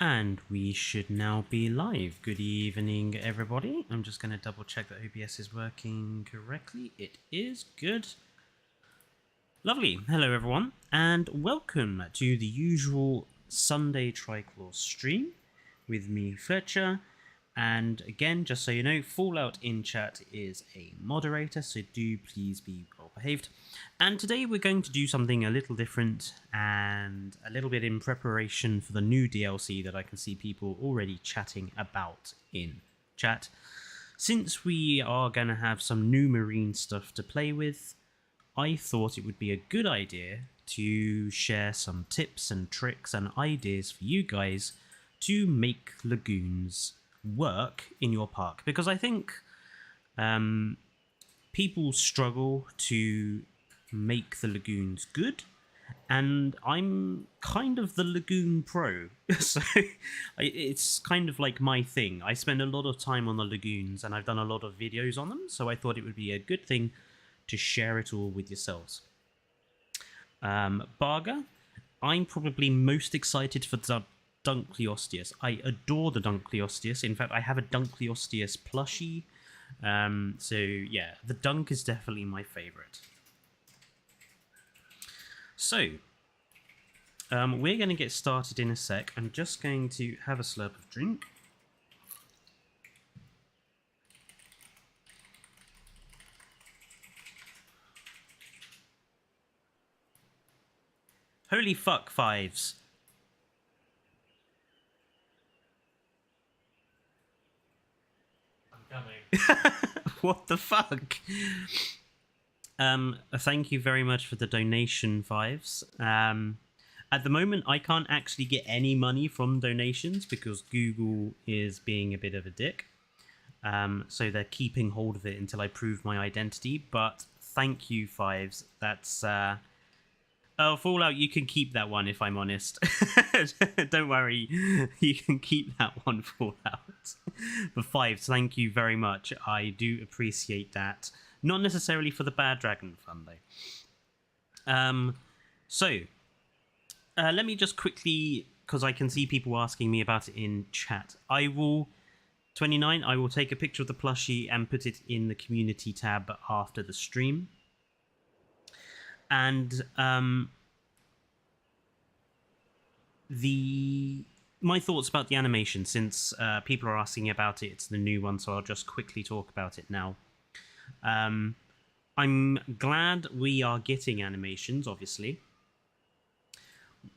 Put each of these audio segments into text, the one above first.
And we should now be live. Good evening, everybody. I'm just going to double check that OBS is working correctly. It is good. Lovely. Hello, everyone, and welcome to the usual Sunday Triclaw stream with me, Fletcher. And again, just so you know, Fallout in chat is a moderator, so do please be well behaved. And today we're going to do something a little different and a little bit in preparation for the new DLC that I can see people already chatting about in chat. Since we are going to have some new marine stuff to play with, I thought it would be a good idea to share some tips and tricks and ideas for you guys to make lagoons work in your park, because I think people struggle to make the lagoons good, and I'm kind of the lagoon pro, so it's kind of like my thing. I spend a lot of time on the lagoons and I've done a lot of videos on them, so I thought it would be a good thing to share it all with yourselves. Barga, I'm probably most excited for the Dunkleosteus. I adore the Dunkleosteus. In fact, I have a Dunkleosteus plushie. So yeah, the Dunk is definitely my favourite. So, we're going to get started in a sec. I'm just going to have a slurp of drink. Holy fuck, Fives. What the fuck? Thank you very much for the donation, Fives. At the moment, I can't actually get any money from donations because Google is being a bit of a dick. So they're keeping hold of it until I prove my identity. But thank you, Fives. That's oh, Fallout, you can keep that one if I'm honest. Don't worry, you can keep that one, Fallout. But Fives, thank you very much. I do appreciate that. Not necessarily for the Bad Dragon fund, though. Let me just quickly, because I can see people asking me about it in chat. I will, 29, I will take a picture of the plushie and put it in the community tab after the stream. And my thoughts about the animation, since people are asking about it, it's the new one, so I'll just quickly talk about it now. I'm glad we are getting animations, obviously,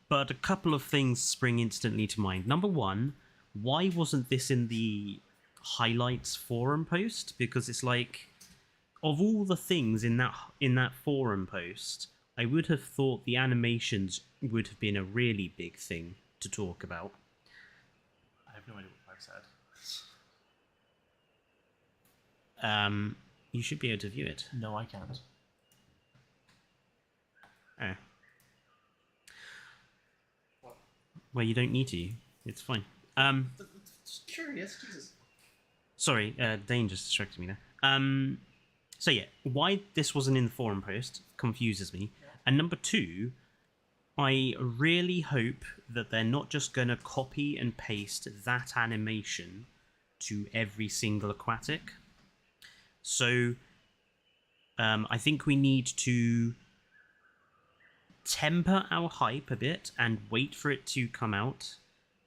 but a couple of things spring instantly to mind. Number one, why wasn't this in the highlights forum post? Because it's like, of all the things in that forum post, I would have thought the animations would have been a really big thing to talk about. I have no idea what I've said. You should be able to view it. No, I can't. Oh. What? Well, you don't need to. It's fine. Just curious, Jesus. Sorry, Dane just distracted me there. So yeah, why this wasn't in the forum post confuses me. Yeah. And number two, I really hope that they're not just going to copy and paste that animation to every single aquatic. So I think we need to temper our hype a bit and wait for it to come out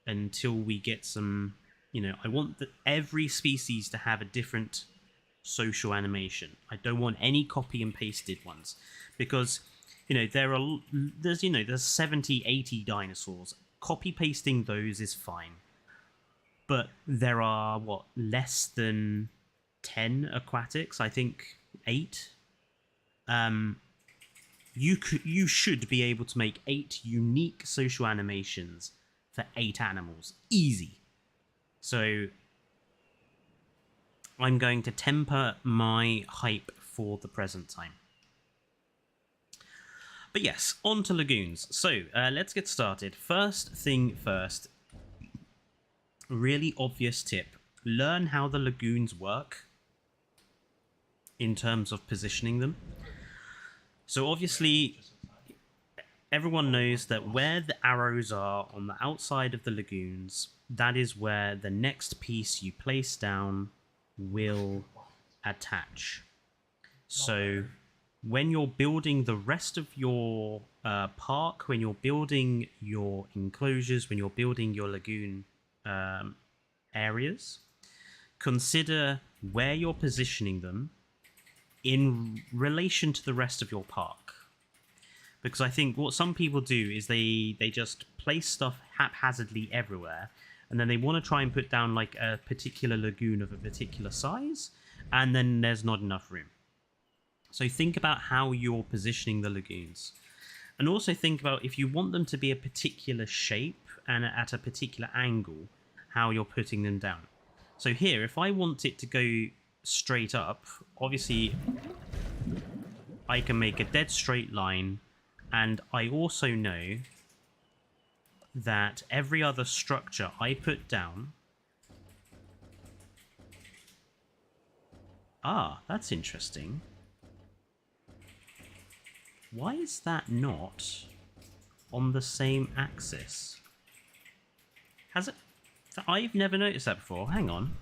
until we get some, I want every species to have a different social animation. I don't want any copy and pasted ones, because there's 70, 80 dinosaurs. Copy pasting those is fine, but there are less than 10 aquatics, I think 8. You should be able to make 8 unique social animations for 8 animals, easy. So I'm going to temper my hype for the present time. But yes, on to lagoons. So let's get started. First thing first, really obvious tip. Learn how the lagoons work in terms of positioning them. So obviously, everyone knows that where the arrows are on the outside of the lagoons, that is where the next piece you place down will attach. So when you're building the rest of your park, when you're building your enclosures, when you're building your lagoon areas, consider where you're positioning them in relation to the rest of your park. Because I think what some people do is they just place stuff haphazardly everywhere, and then they want to try and put down like a particular lagoon of a particular size, and then there's not enough room. So think about how you're positioning the lagoons. And also think about if you want them to be a particular shape and at a particular angle, how you're putting them down. So here, if I want it to go straight up, obviously I can make a dead straight line, and I also know that every other structure I put down... Ah, that's interesting. Why is that not on the same axis? Has it... I've never noticed that before. Hang on.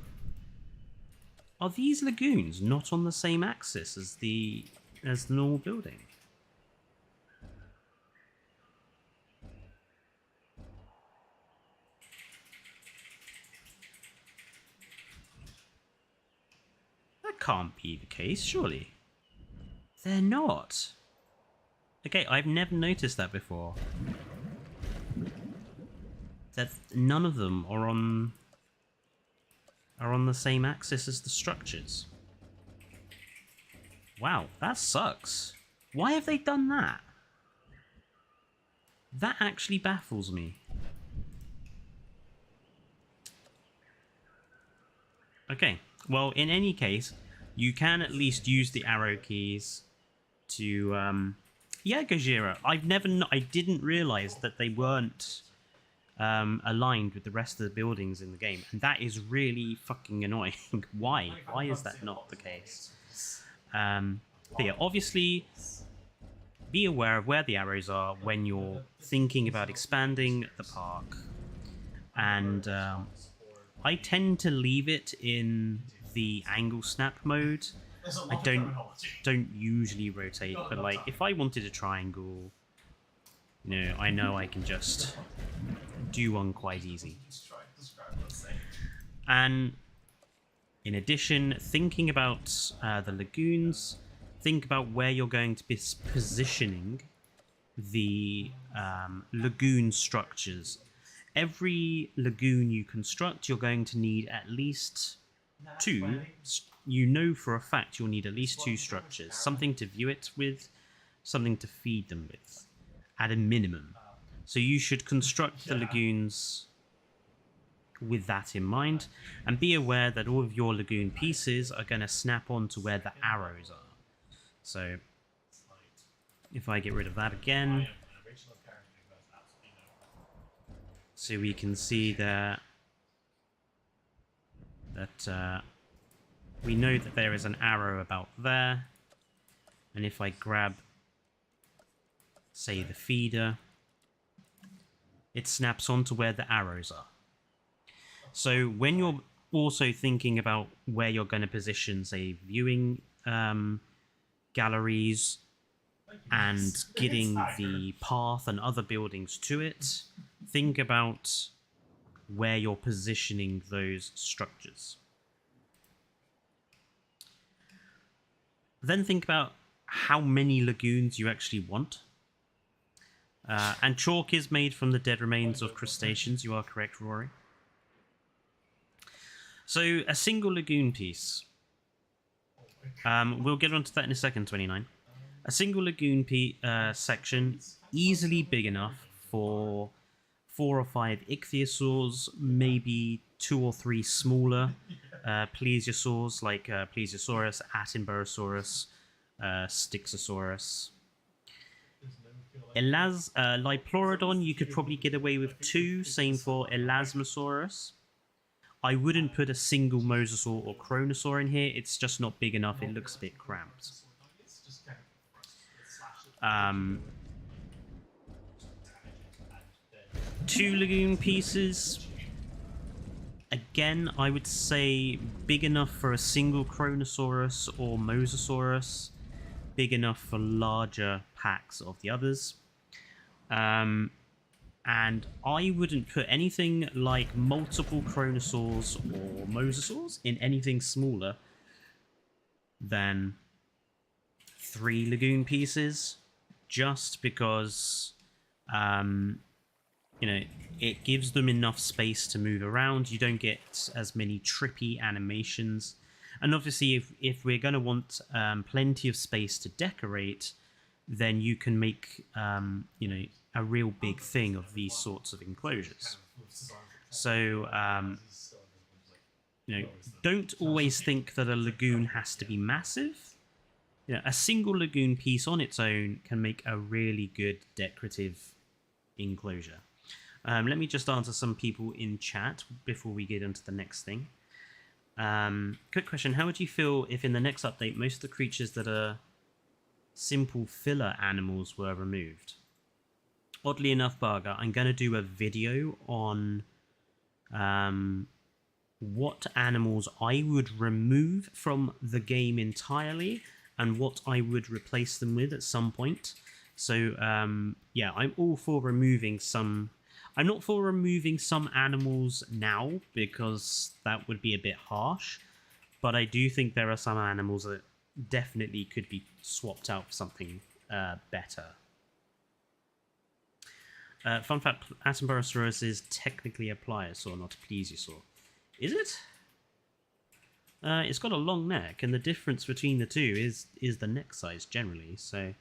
Are these lagoons not on the same axis as the normal building? That can't be the case, surely. They're not. Okay, I've never noticed that before. That none of them are on the same axis as the structures. Wow, that sucks. Why have they done that? That actually baffles me. Okay, well, in any case, you can at least use the arrow keys to... Yeah, Gojira, I didn't realise that they weren't aligned with the rest of the buildings in the game, and that is really fucking annoying. Why? Why is that not the case? But yeah, obviously, be aware of where the arrows are when you're thinking about expanding the park, and I tend to leave it in the angle snap mode. I don't usually rotate, but like if I wanted a triangle, you know, I know I can just do one quite easy. And in addition, thinking about the lagoons, think about where you're going to be positioning the lagoon structures. Every lagoon you construct, you're going to need at least two. You know for a fact you'll need at least two structures. Something to view it with, something to feed them with, at a minimum. So you should construct the lagoons with that in mind, and be aware that all of your lagoon pieces are going to snap onto where the arrows are. So if I get rid of that again, so we can see there that we know that there is an arrow about there, and if I grab, say, the feeder, it snaps onto where the arrows are. So when you're also thinking about where you're going to position, say, viewing galleries and getting the path and other buildings to it, think about where you're positioning those structures. Then think about how many lagoons you actually want. And chalk is made from the dead remains of crustaceans. You are correct, Rory. So a single lagoon piece. We'll get onto that in a second, 29. A single lagoon section, easily big enough for 4 or 5 ichthyosaurs, maybe 2 or 3 smaller plesiosaurs like Plesiosaurus, Attenborosaurus, Styxosaurus. Liplorodon, you could probably get away with 2, same for Elasmosaurus. I wouldn't put a single mosasaur or chronosaur in here, it's just not big enough, it looks a bit cramped. 2 lagoon pieces. Again, I would say big enough for a single Kronosaurus or Mosasaurus, big enough for larger packs of the others. And I wouldn't put anything like multiple Kronosaurs or Mosasaurs in anything smaller than 3 lagoon pieces, just because you know, it gives them enough space to move around. You don't get as many trippy animations. And obviously, if we're going to want plenty of space to decorate, then you can make, you know, a real big thing of these sorts of enclosures. So, you know, don't always think that a lagoon has to be massive. You know, a single lagoon piece on its own can make a really good decorative enclosure. Let me just answer some people in chat before we get into the next thing. Quick question. How would you feel if in the next update most of the creatures that are simple filler animals were removed? Oddly enough, Barger, I'm going to do a video on what animals I would remove from the game entirely and what I would replace them with at some point. So, yeah, I'm all for removing some... I'm not for removing some animals now, because that would be a bit harsh. But I do think there are some animals that definitely could be swapped out for something better. Fun fact, Atombarosaurus is technically a pliosaur, not a plesiosaur. Is it? It's got a long neck, and the difference between the two is the neck size generally, so...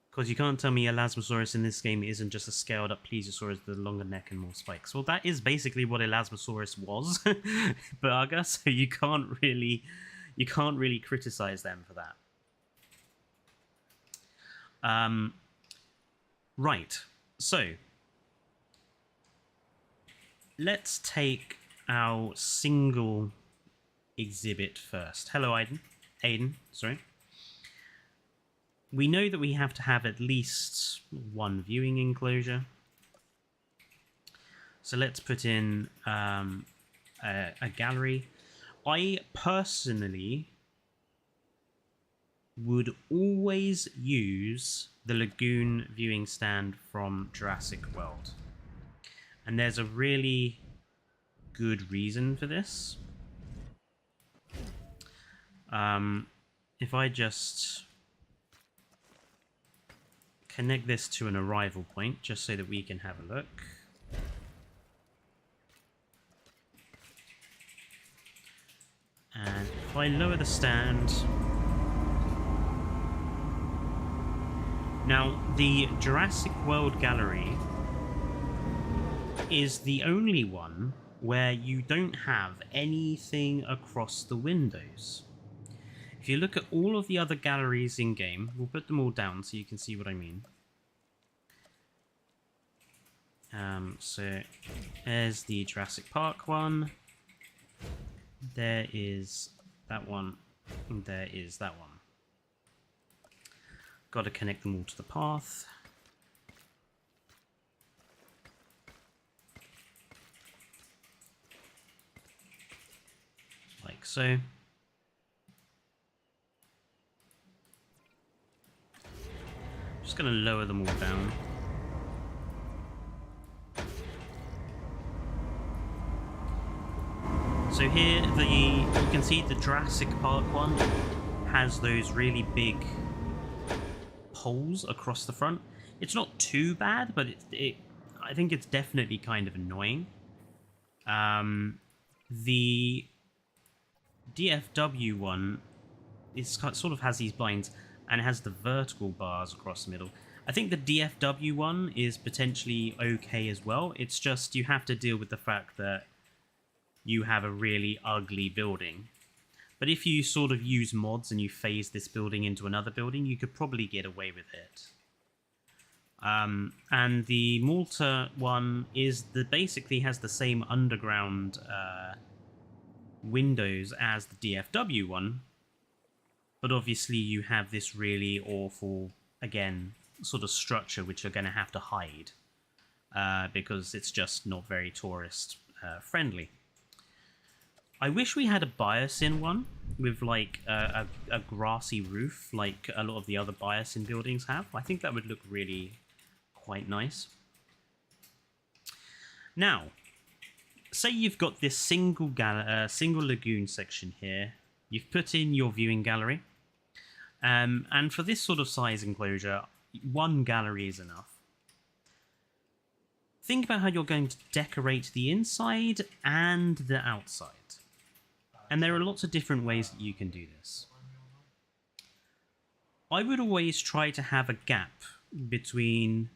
Because you can't tell me Elasmosaurus in this game isn't just a scaled up plesiosaur with a longer neck and more spikes. Well, that is basically what Elasmosaurus was, Barga, so you can't really criticize them for that. Right, so let's take our single exhibit first. Hello, Aiden, sorry. We know that we have to have at least one viewing enclosure. So let's put in a gallery. I personally would always use the lagoon viewing stand from Jurassic World. And there's a really good reason for this. If I just connect this to an arrival point, just so that we can have a look. And if I lower the stand... Now, the Jurassic World Gallery is the only one where you don't have anything across the windows. If you look at all of the other galleries in-game, we'll put them all down so you can see what I mean. So, there's the Jurassic Park one. There is that one. And there is that one. Got to connect them all to the path. Like so. Just going to lower them all down. So here, you can see the Jurassic Park one has those really big poles across the front. It's not too bad, but I think it's definitely kind of annoying. The DFW one sort of has these blinds and it has the vertical bars across the middle. I think the DFW one is potentially okay as well. It's just you have to deal with the fact that you have a really ugly building. But if you sort of use mods and you phase this building into another building, you could probably get away with it. And the Malta one basically has the same underground windows as the DFW one, but obviously you have this really awful again, sort of structure which you're going to have to hide because it's just not very tourist friendly. I wish we had a biosyn one with like a grassy roof like a lot of the other biosyn buildings have. I think that would look really quite nice. Now, say you've got this single lagoon section here. You've put in your viewing gallery. And for this sort of size enclosure, one gallery is enough. Think about how you're going to decorate the inside and the outside. And there are lots of different ways that you can do this. I would always try to have a gap between...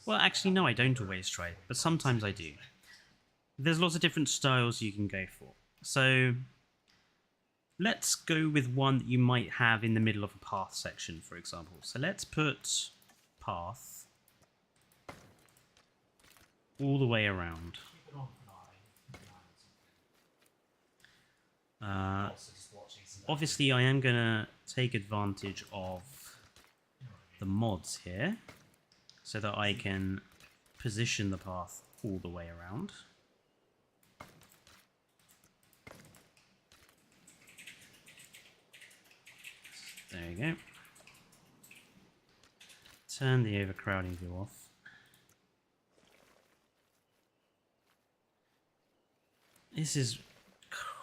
Well, actually, no, I don't always try, but sometimes I do. There's lots of different styles you can go for. So let's go with one that you might have in the middle of a path section, for example. So let's put path all the way around. Obviously, I am going to take advantage of the mods here so that I can position the path all the way around. There you go. Turn the overcrowding view off. This is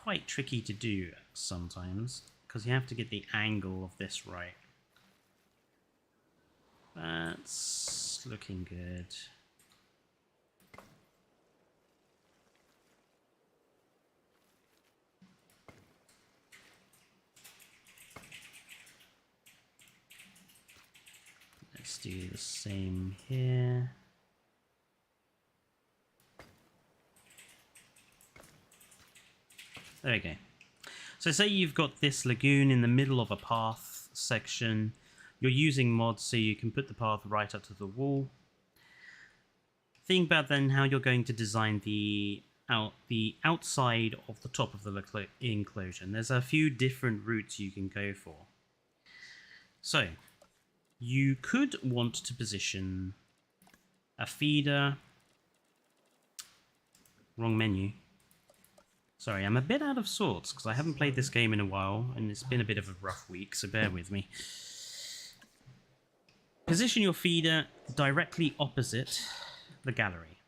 quite tricky to do sometimes because you have to get the angle of this right. That's looking good. Let's do the same here. There we go. So say you've got this lagoon in the middle of a path section. You're using mods so you can put the path right up to the wall. Think about then how you're going to design the outside of the top of the enclosure. And there's a few different routes you can go for. So you could want to position a feeder. Wrong menu. Sorry, I'm a bit out of sorts because I haven't played this game in a while and it's been a bit of a rough week, so bear with me. Position your feeder directly opposite the gallery.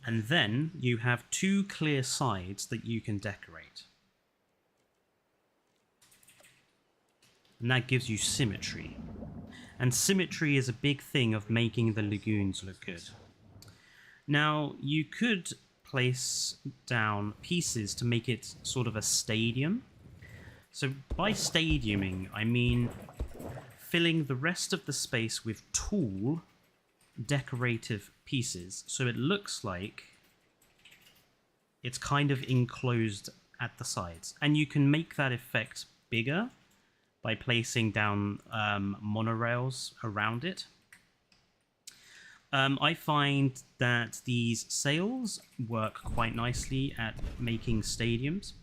And then you have two clear sides that you can decorate. And that gives you symmetry. And symmetry is a big thing of making the lagoons look good. Now, you could place down pieces to make it sort of a stadium. So by stadiuming, I mean filling the rest of the space with tall, decorative pieces, so it looks like it's kind of enclosed at the sides. And you can make that effect bigger by placing down monorails around it. I find that these sails work quite nicely at making stadiums,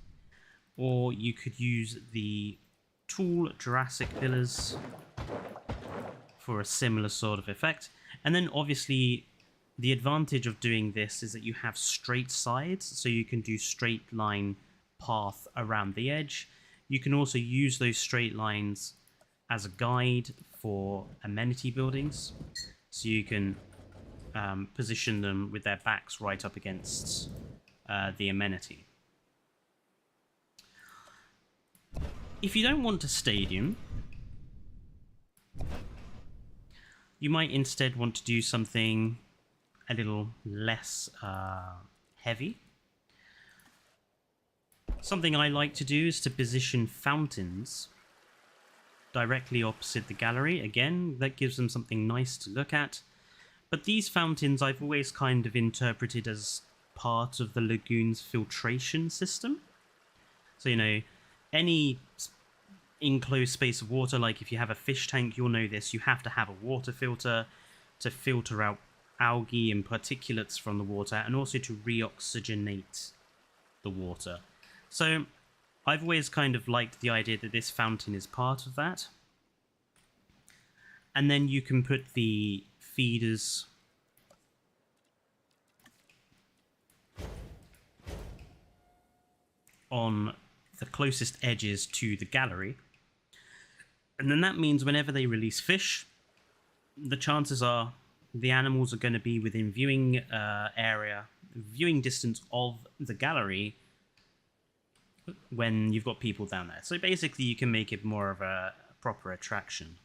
or you could use the tall Jurassic pillars for a similar sort of effect. And then obviously the advantage of doing this is that you have straight sides, so you can do straight line path around the edge. You can also use those straight lines as a guide for amenity buildings, so you can position them with their backs right up against the amenity. If you don't want a stadium, you might instead want to do something a little less heavy. Something I like to do is to position fountains directly opposite the gallery. Again, that gives them something nice to look at. But these fountains I've always kind of interpreted as part of the lagoon's filtration system. So, you know, any enclosed space of water, like if you have a fish tank, you'll know this, you have to have a water filter to filter out algae and particulates from the water, and also to reoxygenate the water. So I've always kind of liked the idea that this fountain is part of that. And then you can put the feeders on the closest edges to the gallery. And then that means whenever they release fish, the chances are the animals are going to be within viewing distance of the gallery when you've got people down there. So basically you can make it more of a proper attraction.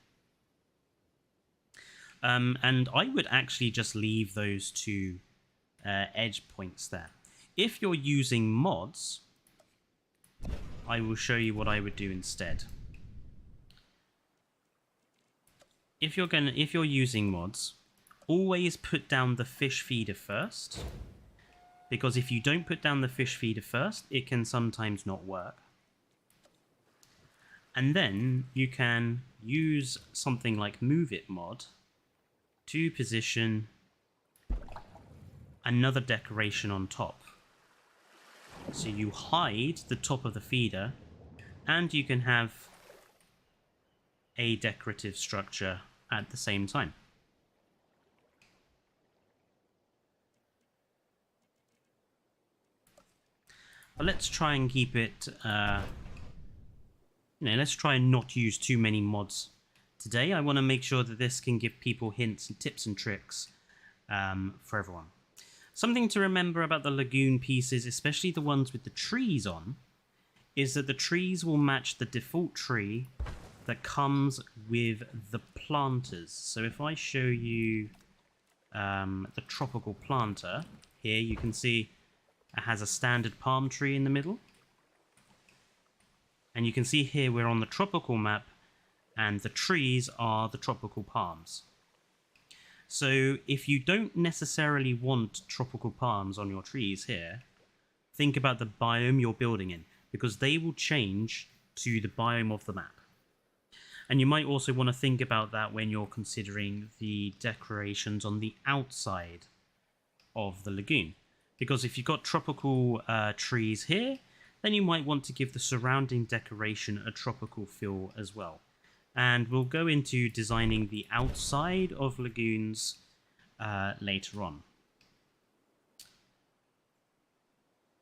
And I would actually just leave those two edge points there. If you're using mods, I will show you what I would do instead. If you're using mods, always put down the fish feeder first, because if you don't put down the fish feeder first, it can sometimes not work. And then you can use something like Move It mod to position another decoration on top. So you hide the top of the feeder, and you can have a decorative structure at the same time. But let's try and keep it, let's try and not use too many mods today. I want to make sure that this can give people hints and tips and tricks for everyone. Something to remember about the lagoon pieces, especially the ones with the trees on, is that the trees will match the default tree that comes with the planters. So if I show you the tropical planter, here you can see it has a standard palm tree in the middle. And you can see here we're on the tropical map, and the trees are the tropical palms. So if you don't necessarily want tropical palms on your trees here, think about the biome you're building in, because they will change to the biome of the map. And you might also want to think about that when you're considering the decorations on the outside of the lagoon. Because if you've got tropical trees here, then you might want to give the surrounding decoration a tropical feel as well. And we'll go into designing the outside of lagoons later on.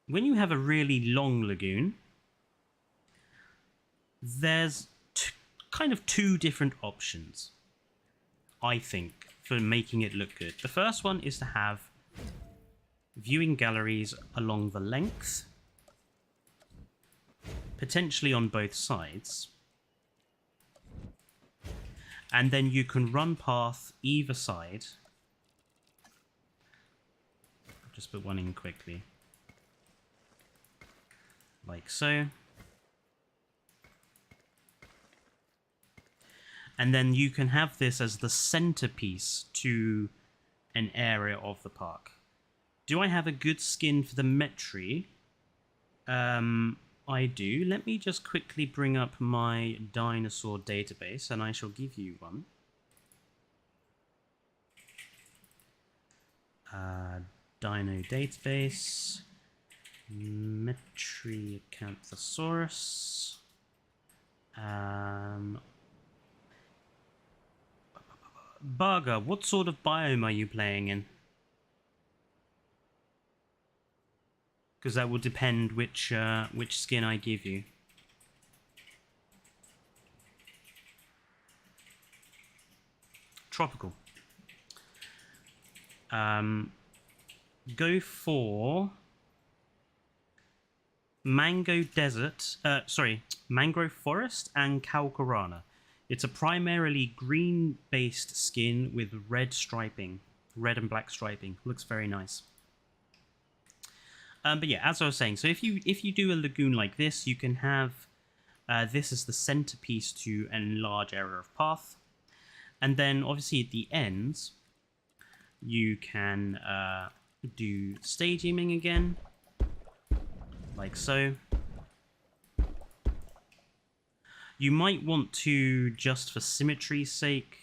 When you have a really long lagoon, there's kind of two different options, I think, for making it look good. The first one is to have viewing galleries along the length, potentially on both sides, and then you can run path either side. I'll just put one in quickly, like so. And then you can have this as the centerpiece to an area of the park. Do I have a good skin for the Metri? I do. Let me just quickly bring up my dinosaur database and I shall give you one. Dino database. Metriacanthosaurus. Burger, what sort of biome are you playing in? Because that will depend which skin I give you. Tropical. Go for mango desert. Mangrove forest and Calcarana. It's a primarily green-based skin with red striping, red and black striping. Looks very nice. But yeah, as I was saying, so if you do a lagoon like this, you can have this as the centerpiece to a large area of path, and then obviously at the ends, you can do stadiuming again, like so. You might want to, just for symmetry's sake,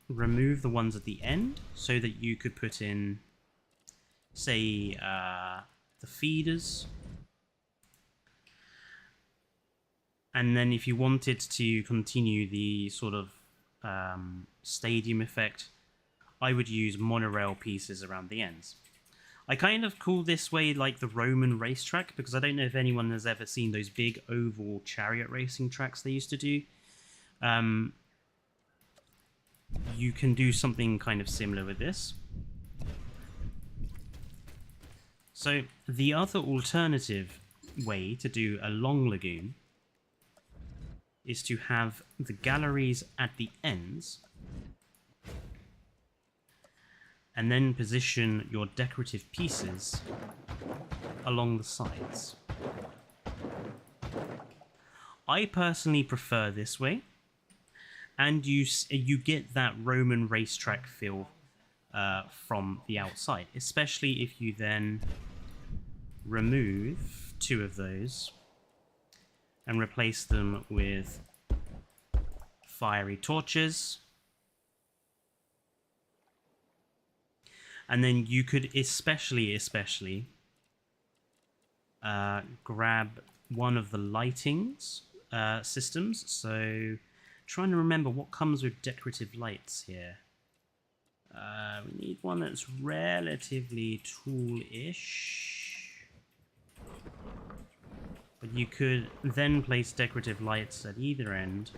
remove the ones at the end so that you could put in, say, the feeders And then if you wanted to continue the sort of stadium effect, I would use monorail pieces around the ends. I kind of call this way like the Roman racetrack, because I don't know if anyone has ever seen those big oval chariot racing tracks they used to do. You can do something kind of similar with this. So the other alternative way to do a long lagoon is to have the galleries at the ends and then position your decorative pieces along the sides. I personally prefer this way, and you get that Roman racetrack feel from the outside, especially if you then remove 2 of those and replace them with fiery torches. And then you could especially grab one of the lightings systems. So trying to remember what comes with decorative lights here. We need one that's relatively tall-ish. But you could then place decorative lights at either end.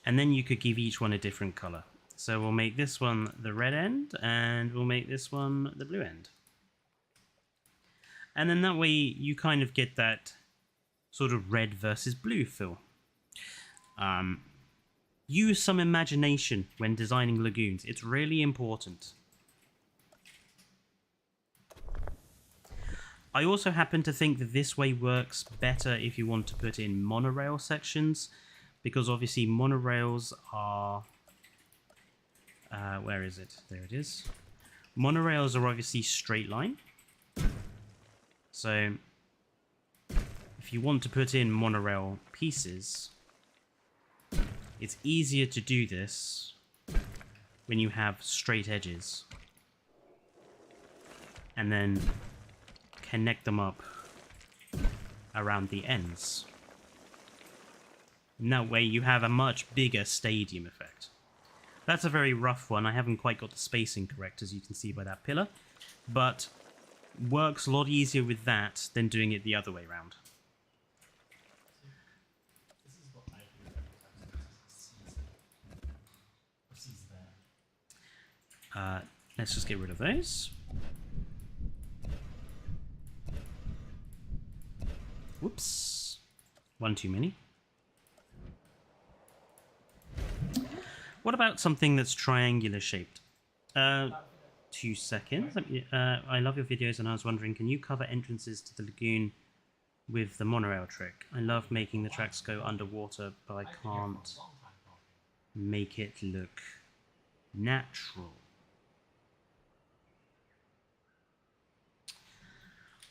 And then you could give each one a different color. So we'll make this one the red end, and we'll make this one the blue end. And then that way you kind of get that sort of red versus blue feel. Use some imagination when designing lagoons. It's really important. I also happen to think that this way works better if you want to put in monorail sections, because obviously monorails are... where is it? There it is. Monorails are obviously straight line. So if you want to put in monorail pieces, it's easier to do this when you have straight edges and then connect them up around the ends. And that way you have a much bigger stadium effect. That's a very rough one. I haven't quite got the spacing correct, as you can see by that pillar, but works a lot easier with that than doing it the other way around. Let's just get rid of those. Whoops. One too many. What about something that's triangular shaped? 2 seconds. I love your videos, and I was wondering, can you cover entrances to the lagoon with the monorail trick? I love making the tracks go underwater, but I can't make it look natural.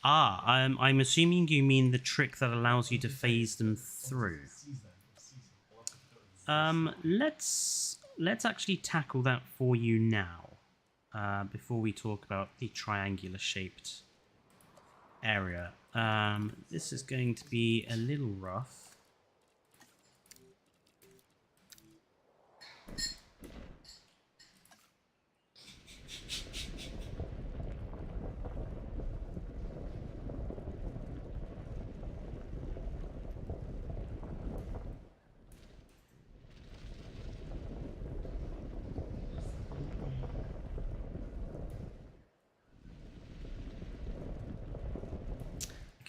I'm assuming you mean the trick that allows you to phase them through. Let's actually tackle that for you now, before we talk about the triangular shaped area. This is going to be a little rough.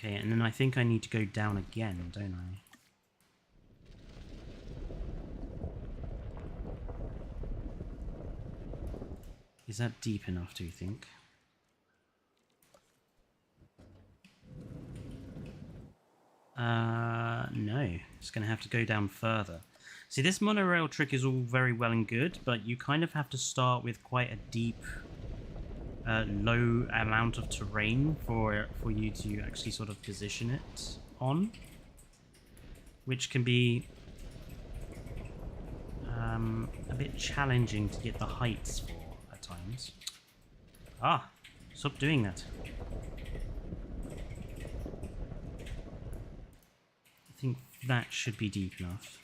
Okay, and then I think I need to go down again, don't I? Is that deep enough, do you think? No. It's going to have to go down further. See, this monorail trick is all very well and good, but you kind of have to start with quite a deep... low amount of terrain for you to actually sort of position it on, which can be a bit challenging to get the heights for at times. Ah, stop doing that. I think that should be deep enough.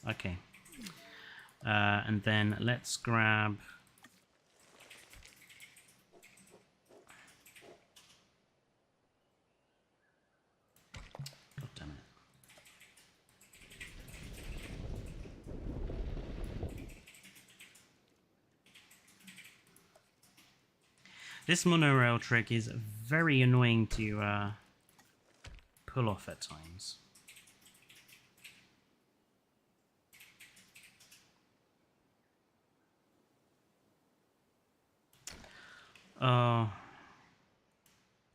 Okay. And then let's grab... God damn it. This monorail trick is very annoying to pull off at times. Oh,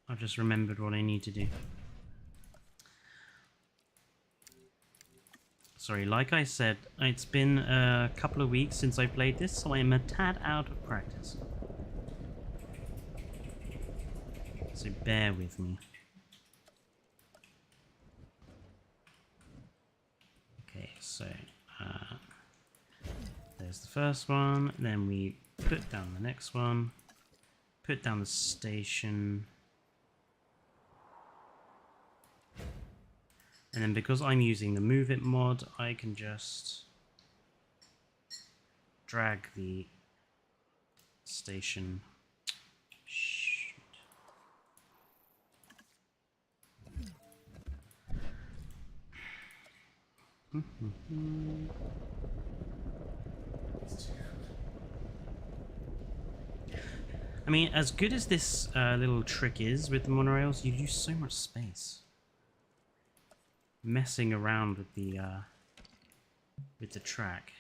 I've just remembered what I need to do. Sorry, like I said, it's been a couple of weeks since I played this, so I am a tad out of practice. So bear with me. Okay, so there's the first one, then we put down the next one, put down the station, and then because I'm using the Move It mod, I can just drag the station. I mean, as good as this little trick is with the monorails, you lose so much space messing around with the track.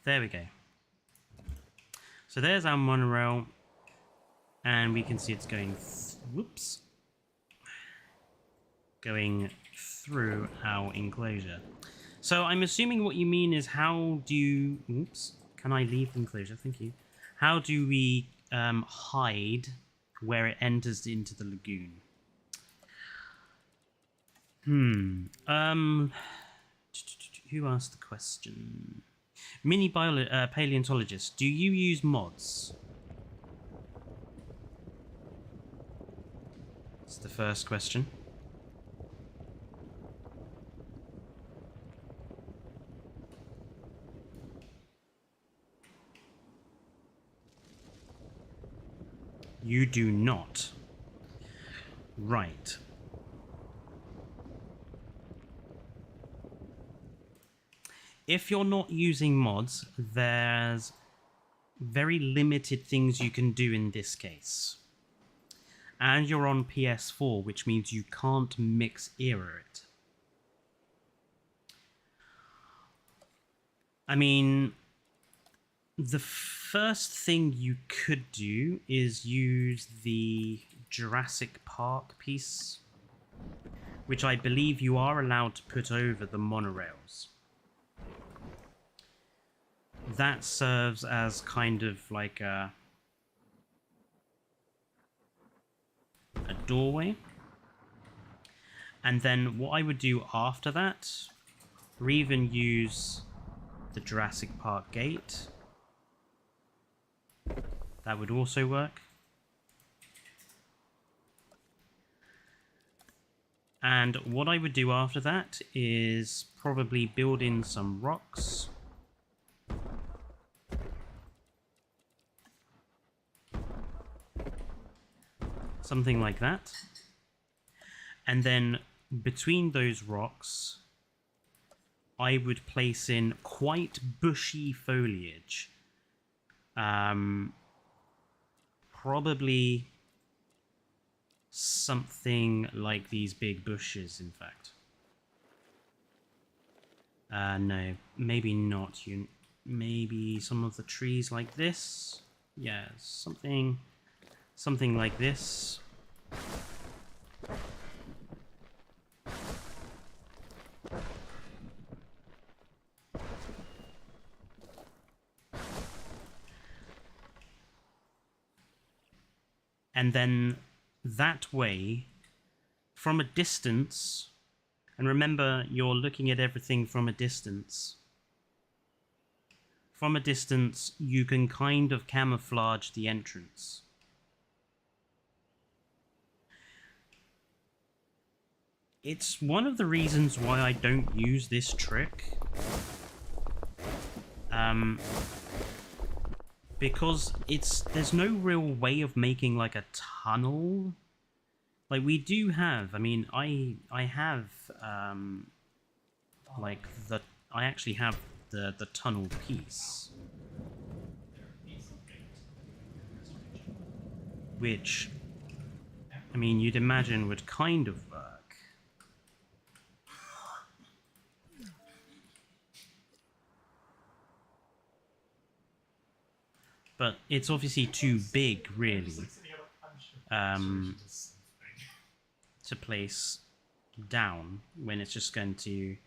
There we go. So there's our monorail, and we can see it's going going through our enclosure. So I'm assuming what you mean is how do you... Oops. Can I leave the enclosure? Thank you. How do we hide where it enters into the lagoon? Who asked the question? Mini paleontologist, do you use mods? That's the first question. You do not. Right. If you're not using mods, there's very limited things you can do in this case. And you're on PS4, which means you can't mix error it. I mean, the first thing you could do is use the Jurassic Park piece, which I believe you are allowed to put over the monorails. That serves as kind of like a doorway. And then what I would do after that, or even use the Jurassic Park gate. That would also work. And what I would do after that is probably build in some rocks. Something like that. And then between those rocks, I would place in quite bushy foliage. Probably something like these big bushes, in fact. No, maybe not. Maybe some of the trees like this. Yeah, something like this. And then that way, from a distance, and remember you're looking at everything from a distance. From a distance, you can kind of camouflage the entrance. It's one of the reasons why I don't use this trick. Because there's no real way of making like a tunnel. Like we do have, I mean, I have like I actually have the tunnel piece, which I mean you'd imagine would kind of work. But it's obviously too big, really, to place down when it's just going to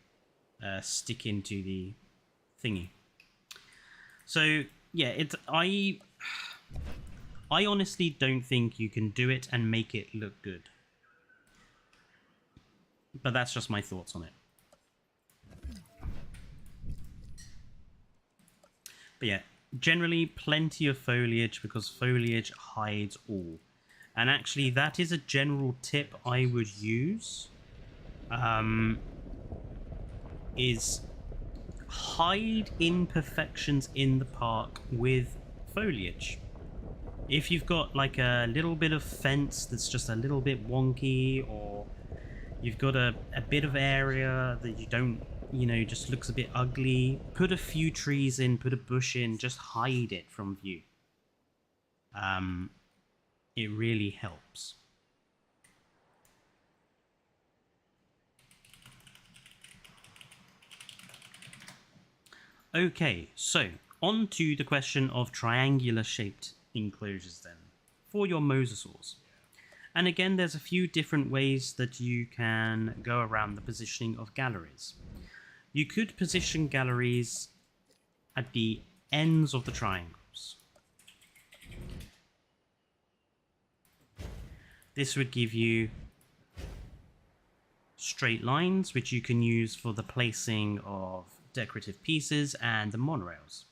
stick into the thingy. So yeah, I honestly don't think you can do it and make it look good. But that's just my thoughts on it. But yeah, generally plenty of foliage because foliage hides all. And actually that is a general tip I would use. Is hide imperfections in the park with foliage. If you've got like a little bit of fence that's just a little bit wonky, or you've got a bit of area that you don't, you know, just looks a bit ugly, put a few trees in, put a bush in, just hide it from view. It really helps. Okay, so on to the question of triangular shaped enclosures then for your mosasaurs. And again, there's a few different ways that you can go around the positioning of galleries. You could position galleries at the ends of the triangles. This would give you straight lines, which you can use for the placing of decorative pieces and the monorails.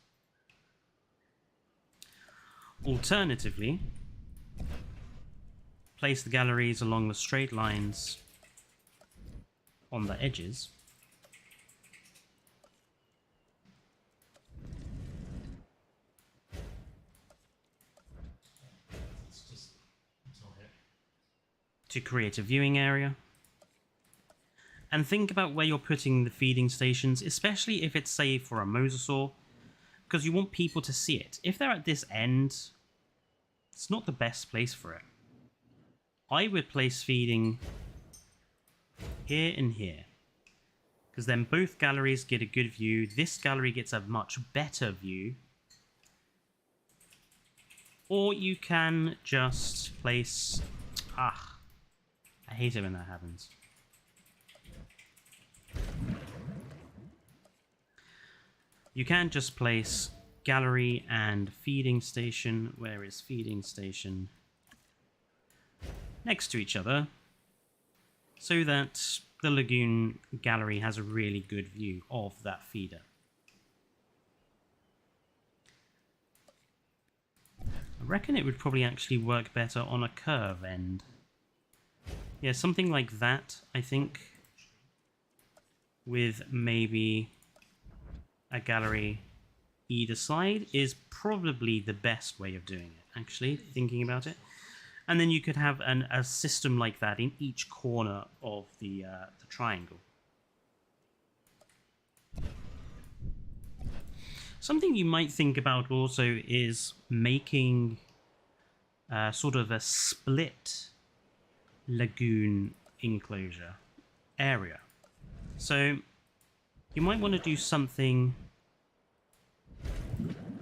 Alternatively, place the galleries along the straight lines on the edges. To create a viewing area. And think about where you're putting the feeding stations, especially if it's, say, for a mosasaur, because you want people to see it. If they're at this end, it's not the best place for it. I would place feeding here and here, because then both galleries get a good view. This gallery gets a much better view. Or you can just place... I hate it when that happens. You can just place gallery and feeding station. Where is feeding station? Next to each other, so that the lagoon gallery has a really good view of that feeder. I reckon it would probably actually work better on a curve end. Yeah, something like that, I think, with maybe a gallery either side is probably the best way of doing it, actually, thinking about it. And then you could have a system like that in each corner of the triangle. Something you might think about also is making sort of a split lagoon enclosure area. So you might want to do something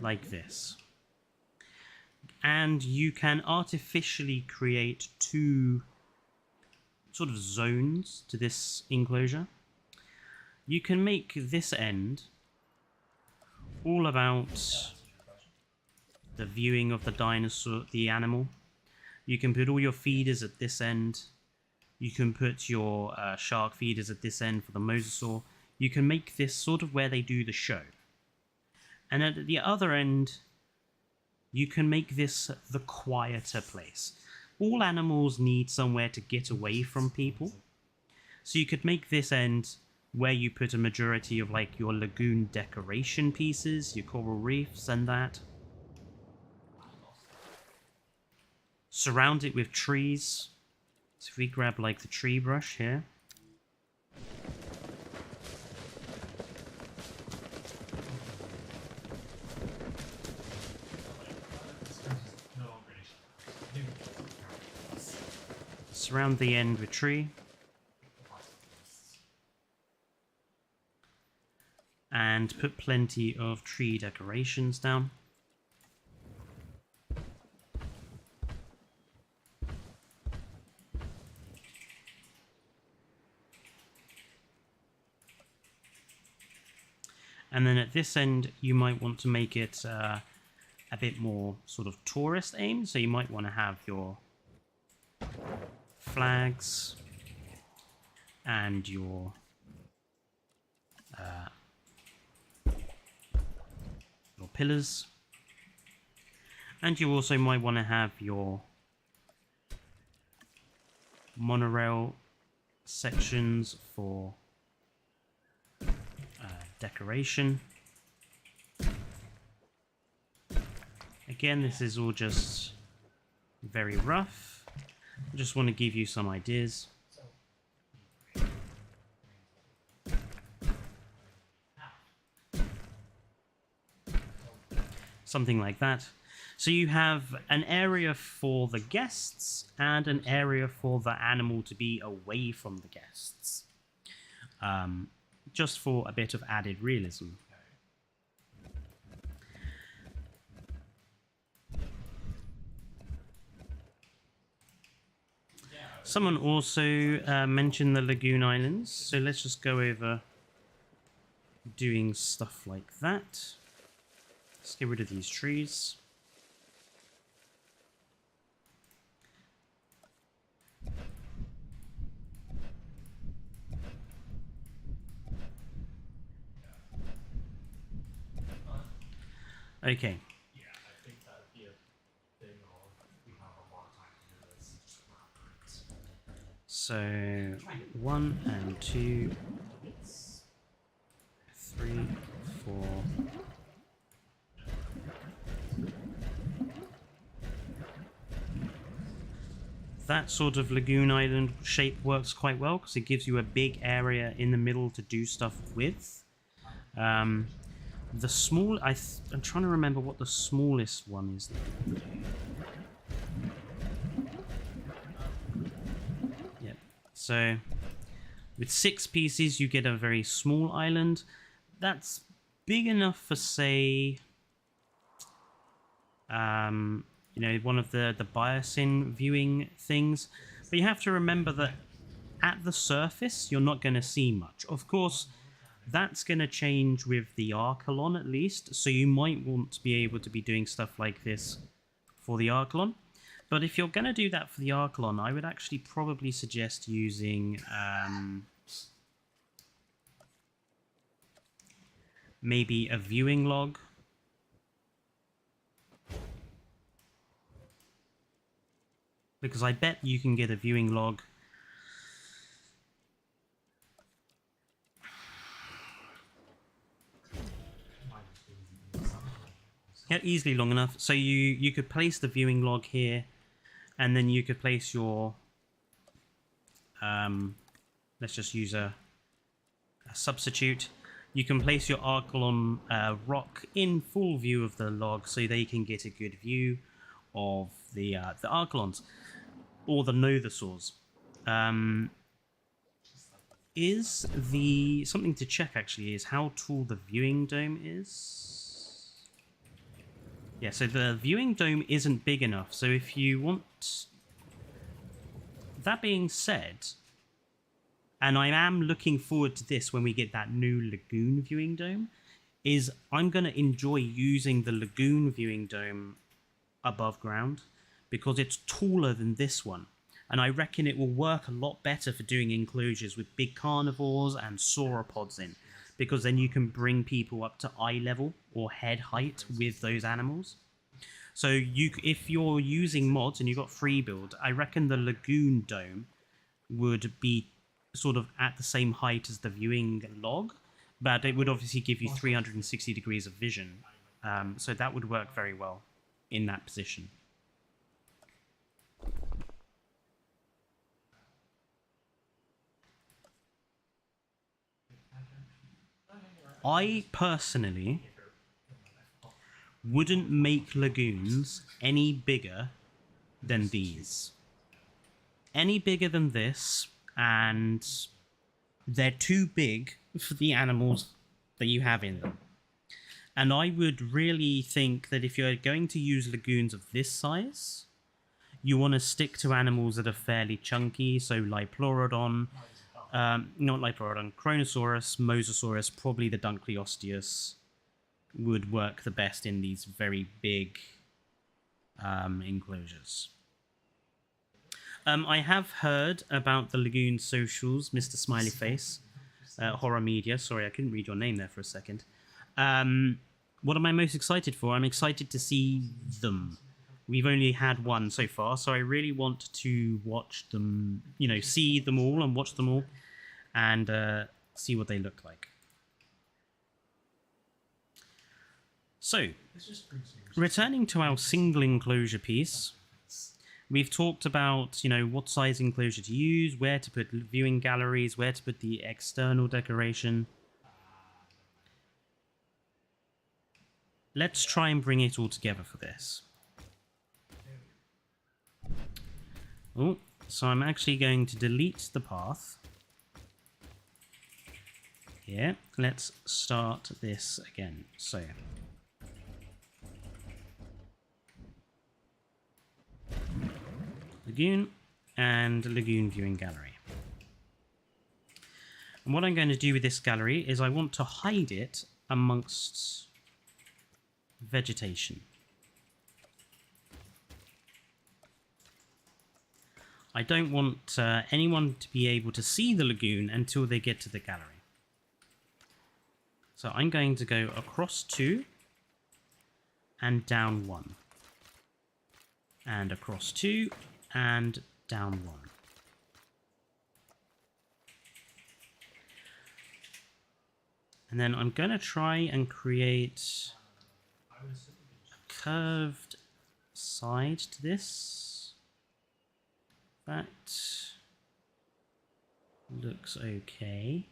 like this. And you can artificially create two sort of zones to this enclosure. You can make this end all about the viewing of the dinosaur, the animal. You can put all your feeders at this end. You can put your shark feeders at this end for the mosasaur. You can make this sort of where they do the show. And at the other end, you can make this the quieter place. All animals need somewhere to get away from people. So you could make this end where you put a majority of like your lagoon decoration pieces, your coral reefs and that. Surround it with trees. So if we grab like the tree brush here. Surround the end with tree. And put plenty of tree decorations down. And then at this end, you might want to make it a bit more sort of tourist aimed. So you might want to have your flags and your pillars, and you also might want to have your monorail sections for decoration. Again, this is all just very rough. I just want to give you some ideas. Something like that. So you have an area for the guests and an area for the animal to be away from the guests. Just for a bit of added realism. Someone also mentioned the lagoon islands, so let's just go over doing stuff like that. Let's get rid of these trees. Okay. Yeah, I think that would be a thing of we have a lot of time to do this. So 1 and 2, 3, 4. That sort of lagoon island shape works quite well because it gives you a big area in the middle to do stuff with. The small, I'm trying to remember what the smallest one is. Yep. So with 6 pieces, you get a very small island. That's big enough for, say, you know, one of the biosyn viewing things. But you have to remember that at the surface, you're not going to see much. Of course, that's going to change with the Archelon at least. So you might want to be able to be doing stuff like this for the Archelon. But if you're going to do that for the Archelon, I would actually probably suggest using maybe a viewing log. Because I bet you can get a viewing log easily long enough. So you could place the viewing log here, and then you could place your let's just use a substitute. You can place your Archelon rock in full view of the log so they can get a good view of the Archelons or the Nothosaurs. Is the something to check actually is how tall the viewing dome is. Yeah, so the viewing dome isn't big enough. So if you want... That being said, and I am looking forward to this when we get that new lagoon viewing dome, is I'm going to enjoy using the lagoon viewing dome above ground, because it's taller than this one. And I reckon it will work a lot better for doing enclosures with big carnivores and sauropods in, because then you can bring people up to eye level or head height with those animals. So if you're using mods and you've got free build, I reckon the lagoon dome would be sort of at the same height as the viewing log, but it would obviously give you 360 degrees of vision. So that would work very well in that position. I personally wouldn't make lagoons any bigger than these. Any bigger than this, and they're too big for the animals that you have in them. And I would really think that if you're going to use lagoons of this size, you want to stick to animals that are fairly chunky, so Liplorodon, not Liplorodon, Chronosaurus, Mosasaurus, probably the Dunkleosteus would work the best in these very big enclosures. I have heard about the Lagoon socials, Mr. Smiley Face, Horror Media. Sorry, I couldn't read your name there for a second. What am I most excited for? I'm excited to see them. We've only had one so far, so I really want to watch them, you know, see them all and watch them all and see what they look like. So, returning to our single enclosure piece, we've talked about, you know, what size enclosure to use, where to put viewing galleries, where to put the external decoration. Let's try and bring it all together for this. Oh, so I'm actually going to delete the path. Here, let's start this again. So, Lagoon and Lagoon viewing gallery. And what I'm going to do with this gallery is I want to hide it amongst vegetation. I don't want anyone to be able to see the lagoon until they get to the gallery. So I'm going to go across 2 and down 1. And across 2 and down 1. And then I'm going to try and create a curved side to this. That looks okay.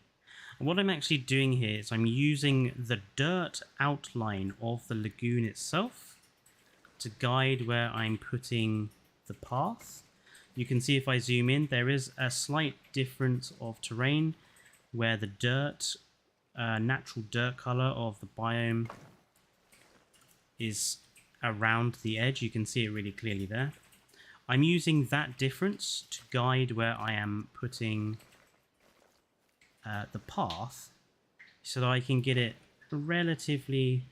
And what I'm actually doing here is I'm using the dirt outline of the lagoon itself to guide where I'm putting the path. You can see if I zoom in, there is a slight difference of terrain where the dirt, natural dirt color of the biome is around the edge. You can see it really clearly there. I'm using that difference to guide where I am putting the path so that I can get it relatively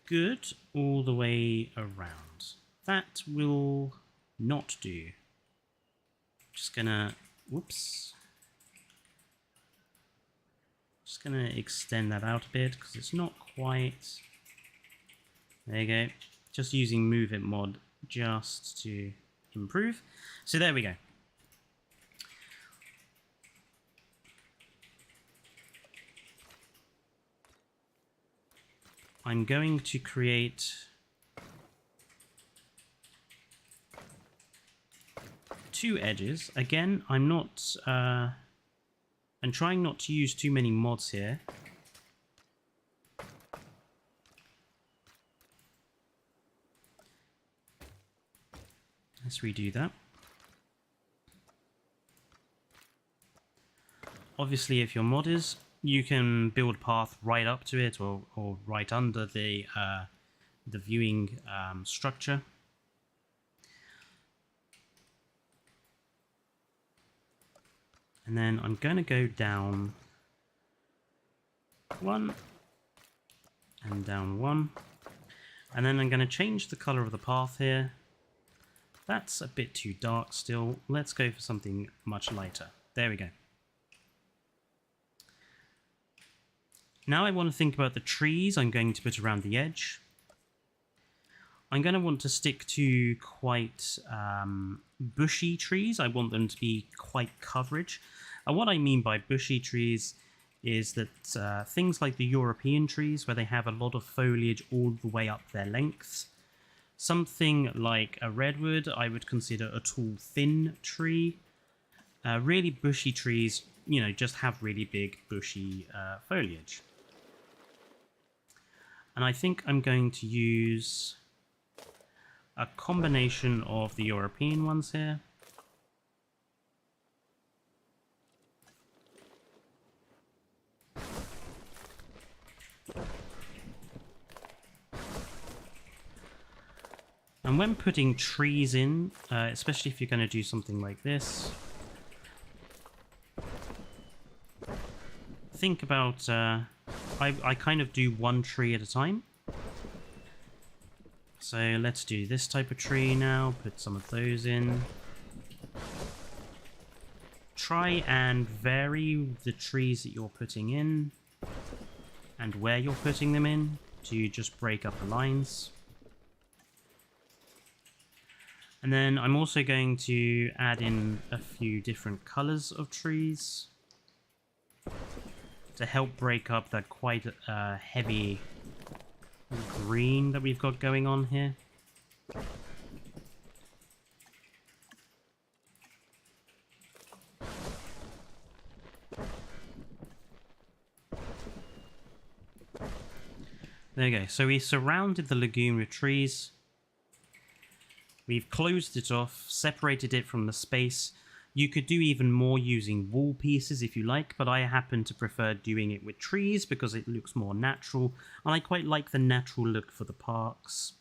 good all the way around. That will not do. Just gonna, whoops. Just gonna extend that out a bit because it's not quite, there you go. Just using Move It mod just to improve. So there we go. I'm going to create two edges. Again, I'm trying not to use too many mods here. Let's redo that. Obviously, if you're modders, you can build path right up to it or right under the viewing structure. And then I'm going to go down 1 and down 1. And then I'm going to change the color of the path here. That's a bit too dark still. Let's go for something much lighter. There we go. Now I want to think about the trees I'm going to put around the edge. I'm going to want to stick to quite bushy trees. I want them to be quite coverage. And what I mean by bushy trees is that things like the European trees, where they have a lot of foliage all the way up their lengths. Something like a redwood, I would consider a tall, thin tree. Really bushy trees, you know, just have really big, bushy foliage. And I think I'm going to use a combination of the European ones here. And when putting trees in, especially if you're going to do something like this, think about, I kind of do one tree at a time. So let's do this type of tree now, put some of those in. Try and vary the trees that you're putting in and where you're putting them in to just break up the lines. And then I'm also going to add in a few different colors of trees to help break up that quite heavy green that we've got going on here. There you go. So we surrounded the lagoon with trees. We've closed it off, separated it from the space. You could do even more using wall pieces if you like, but I happen to prefer doing it with trees because it looks more natural, and I quite like the natural look for the parks.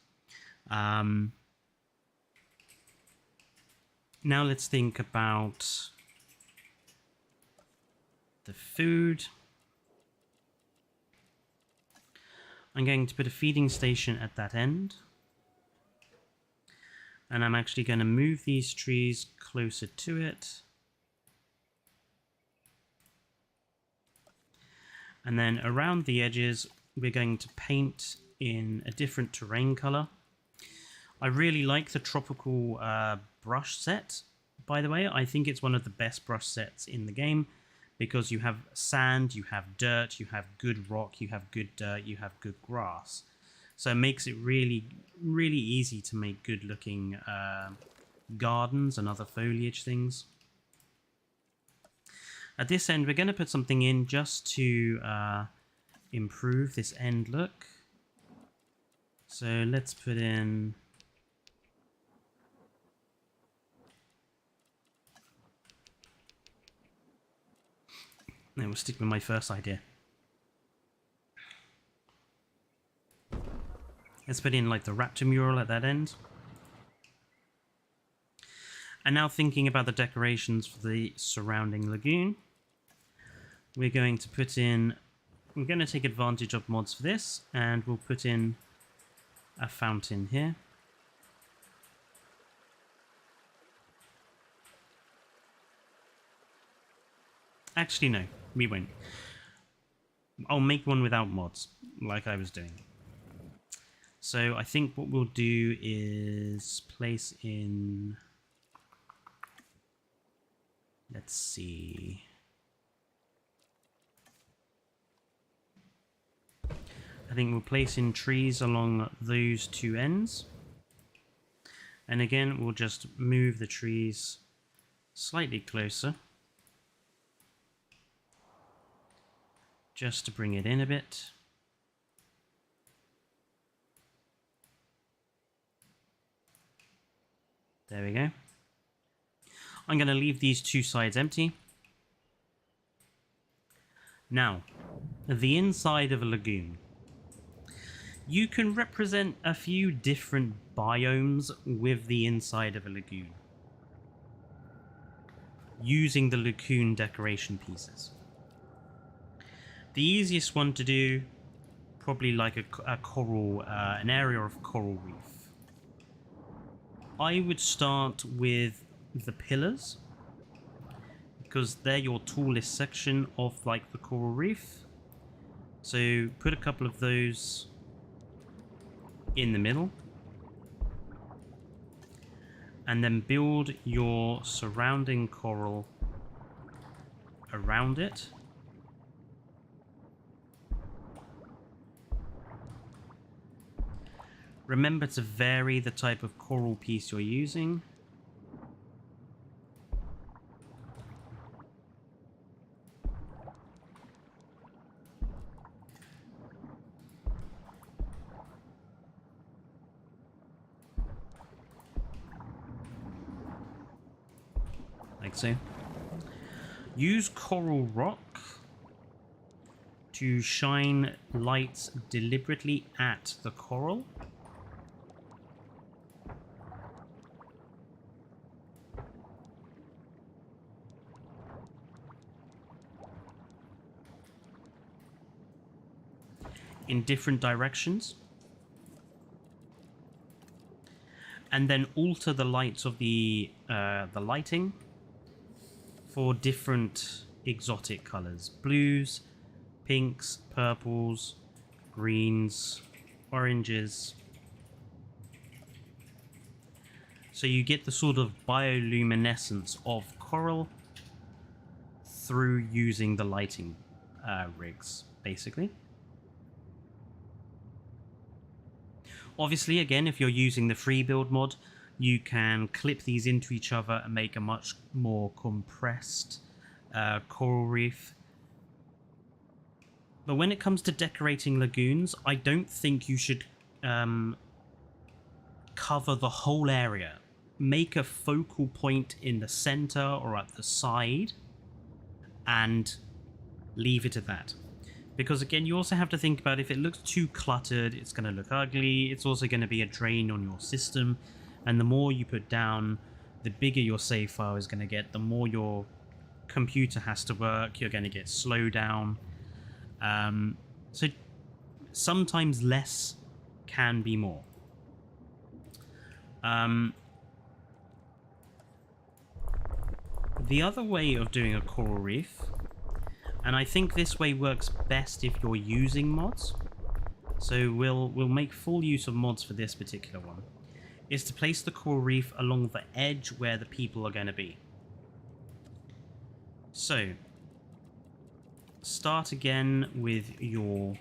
Now let's think about the food. I'm going to put a feeding station at that end. And I'm actually going to move these trees closer to it. And then around the edges, we're going to paint in a different terrain color. I really like the tropical brush set, by the way. I think it's one of the best brush sets in the game because you have sand, you have dirt, you have good rock, you have good dirt, you have good grass. So it makes it really, really easy to make good looking gardens and other foliage things. At this end, we're going to put something in just to improve this end look. So let's put in... No, we'll stick with my first idea. Let's put in like the raptor mural at that end. And now thinking about the decorations for the surrounding lagoon, we're going to put in, we're going to take advantage of mods for this, and we'll put in a fountain here. Actually, no, we won't. I'll make one without mods, like I was doing. So I think what we'll do is place in... Let's see... I think we'll place in trees along those two ends. And again, we'll just move the trees slightly closer. Just to bring it in a bit. There we go. I'm going to leave these two sides empty. Now, the inside of a lagoon. You can represent a few different biomes with the inside of a lagoon, using the lagoon decoration pieces. The easiest one to do probably like a coral, an area of coral reef. I would start with the pillars, because they're your tallest section of like the coral reef. So put a couple of those in the middle, and then build your surrounding coral around it. Remember to vary the type of coral piece you're using. Like so. Use coral rock to shine lights deliberately at the coral. In different directions. And then alter the lights of the lighting for different exotic colors. Blues, pinks, purples, greens, oranges. So you get the sort of bioluminescence of coral through using the lighting rigs, basically. Obviously, again, if you're using the free build mod, you can clip these into each other and make a much more compressed coral reef. But when it comes to decorating lagoons, I don't think you should cover the whole area. Make a focal point in the center or at the side and leave it at that. Because again, you also have to think about if it looks too cluttered, it's going to look ugly. It's also going to be a drain on your system. And the more you put down, the bigger your save file is going to get, the more your computer has to work. You're going to get slowed down. So sometimes less can be more. The other way of doing a coral reef, and I think this way works best if you're using mods, so we'll make full use of mods for this particular one, is to place the coral reef along the edge where the people are going to be. So start again with your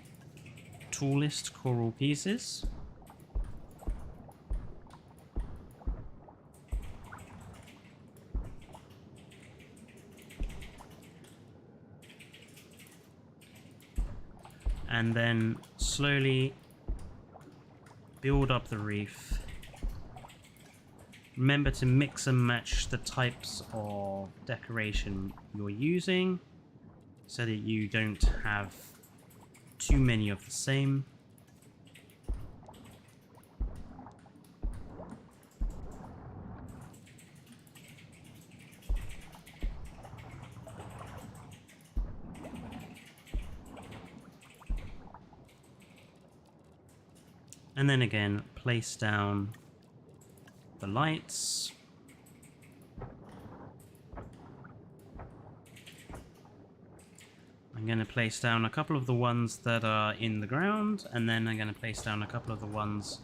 tallest coral pieces. And then slowly build up the reef. Remember to mix and match the types of decoration you're using so that you don't have too many of the same. And then again, place down the lights. I'm going to place down a couple of the ones that are in the ground, and then I'm going to place down a couple of the ones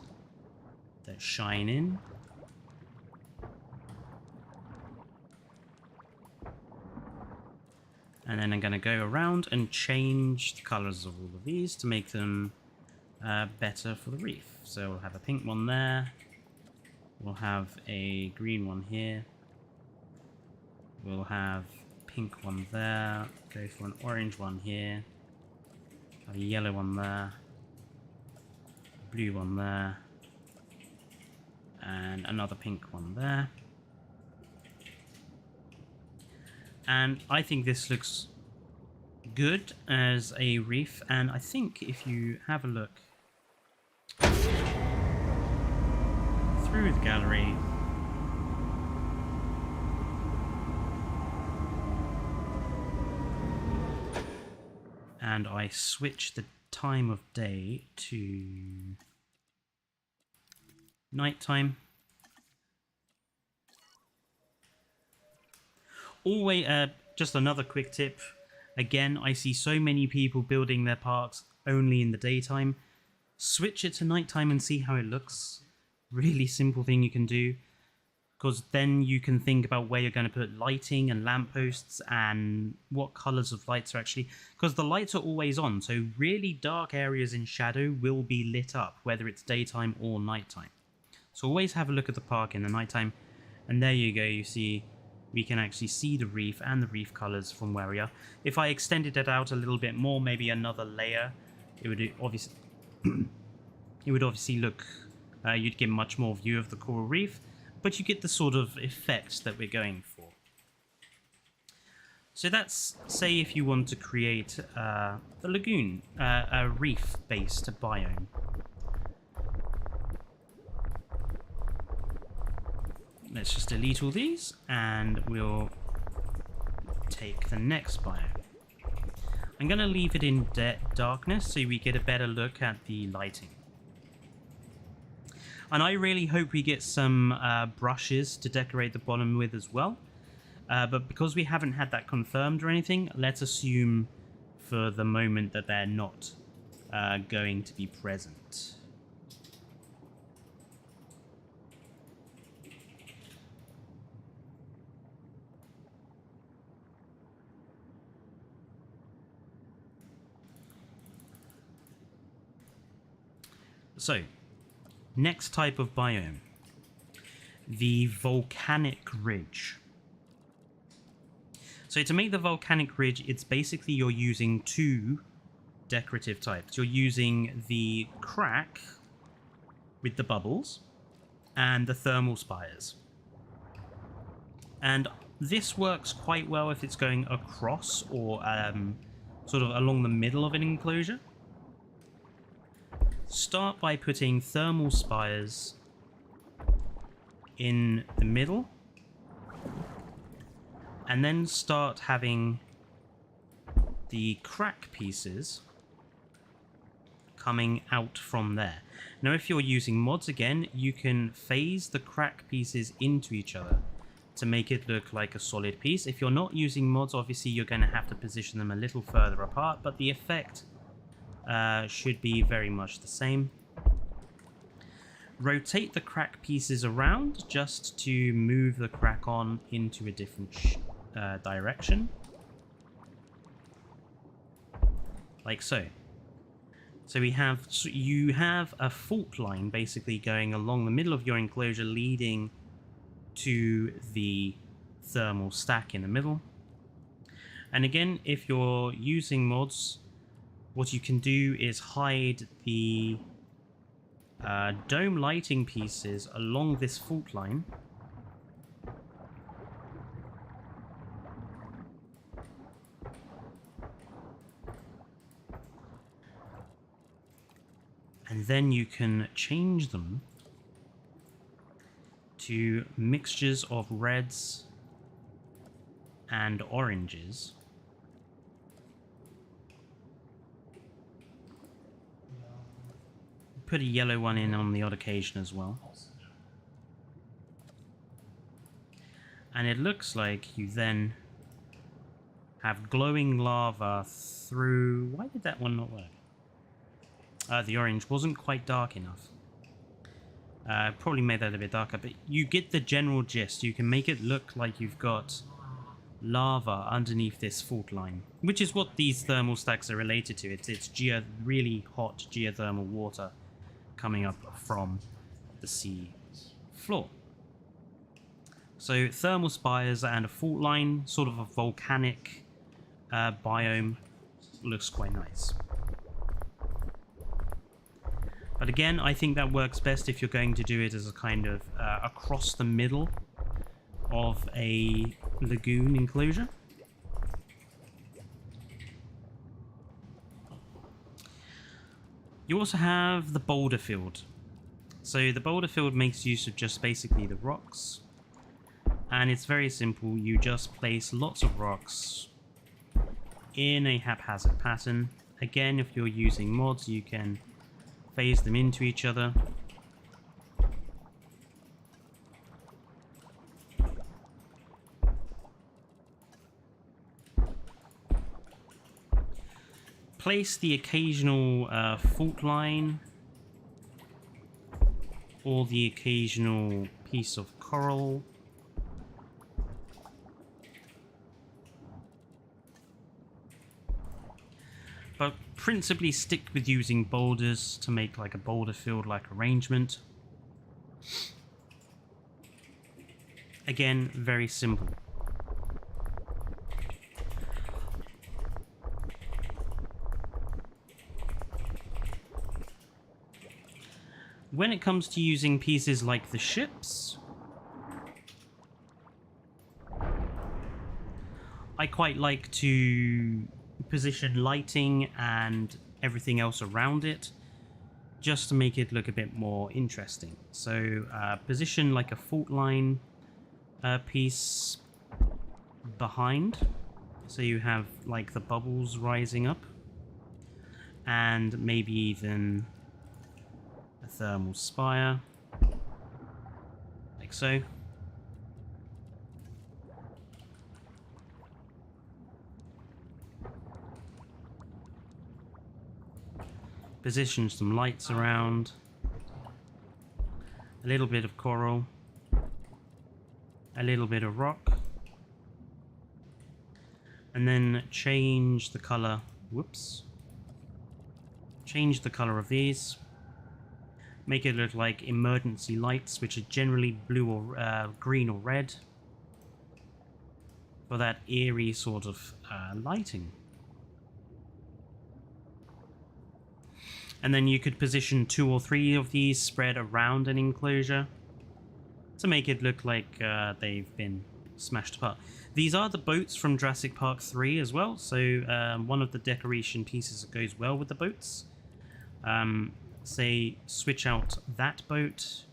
that shine in. And then I'm going to go around and change the colors of all of these to make them better for the reef. So we'll have a pink one there, we'll have a green one here, we'll have a pink one there, go for an orange one here, have a yellow one there, a blue one there, and another pink one there. And I think this looks good as a reef, and I think if you have a look through the gallery, and I switch the time of day to nighttime. Always, just another quick tip. Again, I see so many people building their parks only in the daytime. Switch it to nighttime and see how it looks. Really simple thing you can do. Because then you can think about where you're going to put lighting and lampposts and what colours of lights are actually... Because the lights are always on, so really dark areas in shadow will be lit up, whether it's daytime or nighttime. So always have a look at the park in the nighttime. And there you go, you see we can actually see the reef and the reef colours from where we are. If I extended it out a little bit more, maybe another layer, it would obviously... it would obviously look... you'd get much more view of the coral reef. But you get the sort of effect that we're going for. So that's, say, if you want to create a lagoon, a reef-based biome. Let's just delete all these, and we'll take the next biome. I'm going to leave it in darkness so we get a better look at the lighting. And I really hope we get some brushes to decorate the bottom with as well. But because we haven't had that confirmed or anything, let's assume for the moment that they're not going to be present. So, next type of biome, the volcanic ridge. So to make the volcanic ridge, it's basically you're using two decorative types. You're using the crack with the bubbles and the thermal spires. And this works quite well if it's going across or sort of along the middle of an enclosure. Start by putting thermal spires in the middle, and then start having the crack pieces coming out from there. Now, if you're using mods again, you can phase the crack pieces into each other to make it look like a solid piece. If you're not using mods, obviously you're going to have to position them a little further apart, but the effect should be very much the same. Rotate the crack pieces around just to move the crack on into a different direction. Like so. So you have a fault line basically going along the middle of your enclosure leading to the thermal stack in the middle. And again, if you're using mods, what you can do is hide the dome lighting pieces along this fault line. And then you can change them to mixtures of reds and oranges. Put a yellow one in on the odd occasion as well. And it looks like you then have glowing lava through... Why did that one not work? The orange wasn't quite dark enough. Probably made that a bit darker, but you get the general gist. You can make it look like you've got lava underneath this fault line, which is what these thermal stacks are related to. It's really hot geothermal water coming up from the sea floor. So thermal spires and a fault line, sort of a volcanic biome, looks quite nice. But again, I think that works best if you're going to do it as a kind of across the middle of a lagoon enclosure. You also have the boulder field. So the boulder field makes use of just basically the rocks. And it's very simple. You just place lots of rocks in a haphazard pattern. Again, if you're using mods, you can phase them into each other. Place the occasional fault line or the occasional piece of coral. But principally stick with using boulders to make like a boulder field like arrangement. Again, very simple. When it comes to using pieces like the ships, I quite like to position lighting and everything else around it just to make it look a bit more interesting. So position like a fault line piece behind, so you have like the bubbles rising up, and maybe even a thermal spire, like so. Position some lights around, a little bit of coral, a little bit of rock, and then change the color. Whoops. Change the color of these. Make it look like emergency lights, which are generally blue or green or red, for that eerie sort of lighting. And then you could position 2 or 3 of these spread around an enclosure to make it look like they've been smashed apart. These are the boats from Jurassic Park 3 as well, so one of the decoration pieces that goes well with the boats. Say, switch out that boat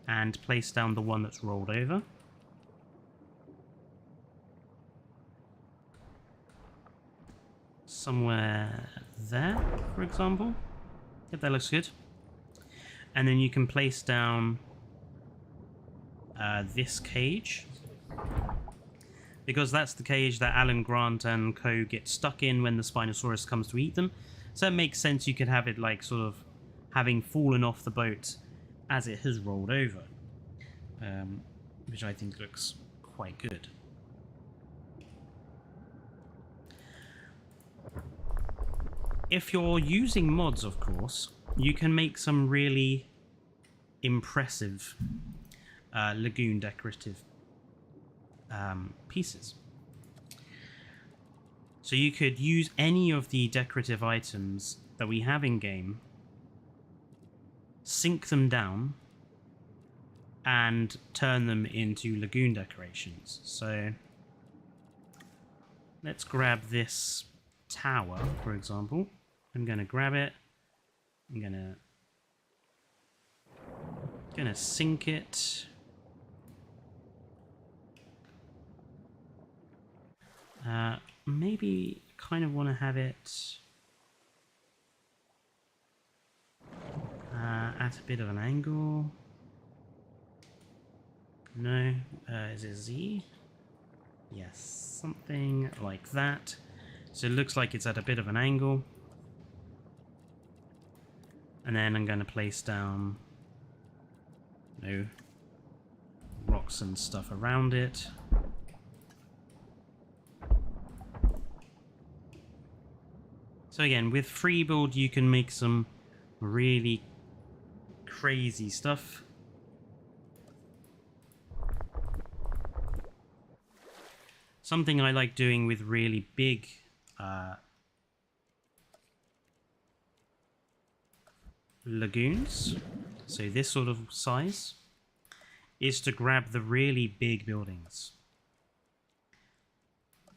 and place down the one that's rolled over. Somewhere there, for example. Yep, that looks good. And then you can place down this cage, because that's the cage that Alan Grant and co get stuck in when the Spinosaurus comes to eat them. So it makes sense you could have it like sort of having fallen off the boat as it has rolled over, which I think looks quite good. If you're using mods, of course, you can make some really impressive lagoon decorative pieces. So you could use any of the decorative items that we have in game, sink them down, and turn them into lagoon decorations. So let's grab this tower, for example. I'm going to grab it. I'm gonna sink it. Maybe kind of want to have it at a bit of an angle. No, is it Z? Yes, something like that. So it looks like it's at a bit of an angle. And then I'm going to place down rocks and stuff around it. So again, with free build you can make some really crazy stuff. Something I like doing with really big lagoons, so this sort of size, is to grab the really big buildings.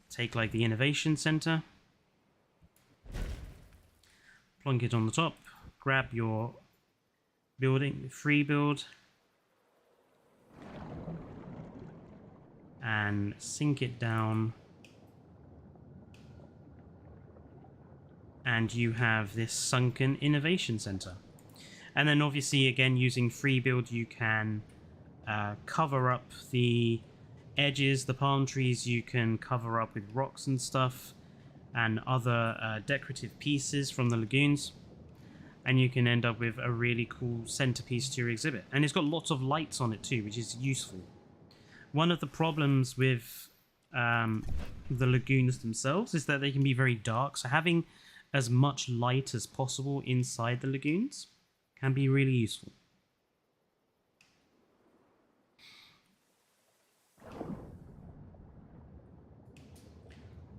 Take like the innovation center, plonk it on the top, grab your building, free build, and sink it down and you have this sunken innovation center. And then obviously, again, using free build, you can cover up the edges, the palm trees you can cover up with rocks and stuff, and other decorative pieces from the lagoons. And you can end up with a really cool centerpiece to your exhibit. And it's got lots of lights on it too, which is useful. One of the problems with the lagoons themselves is that they can be very dark, so having as much light as possible inside the lagoons can be really useful.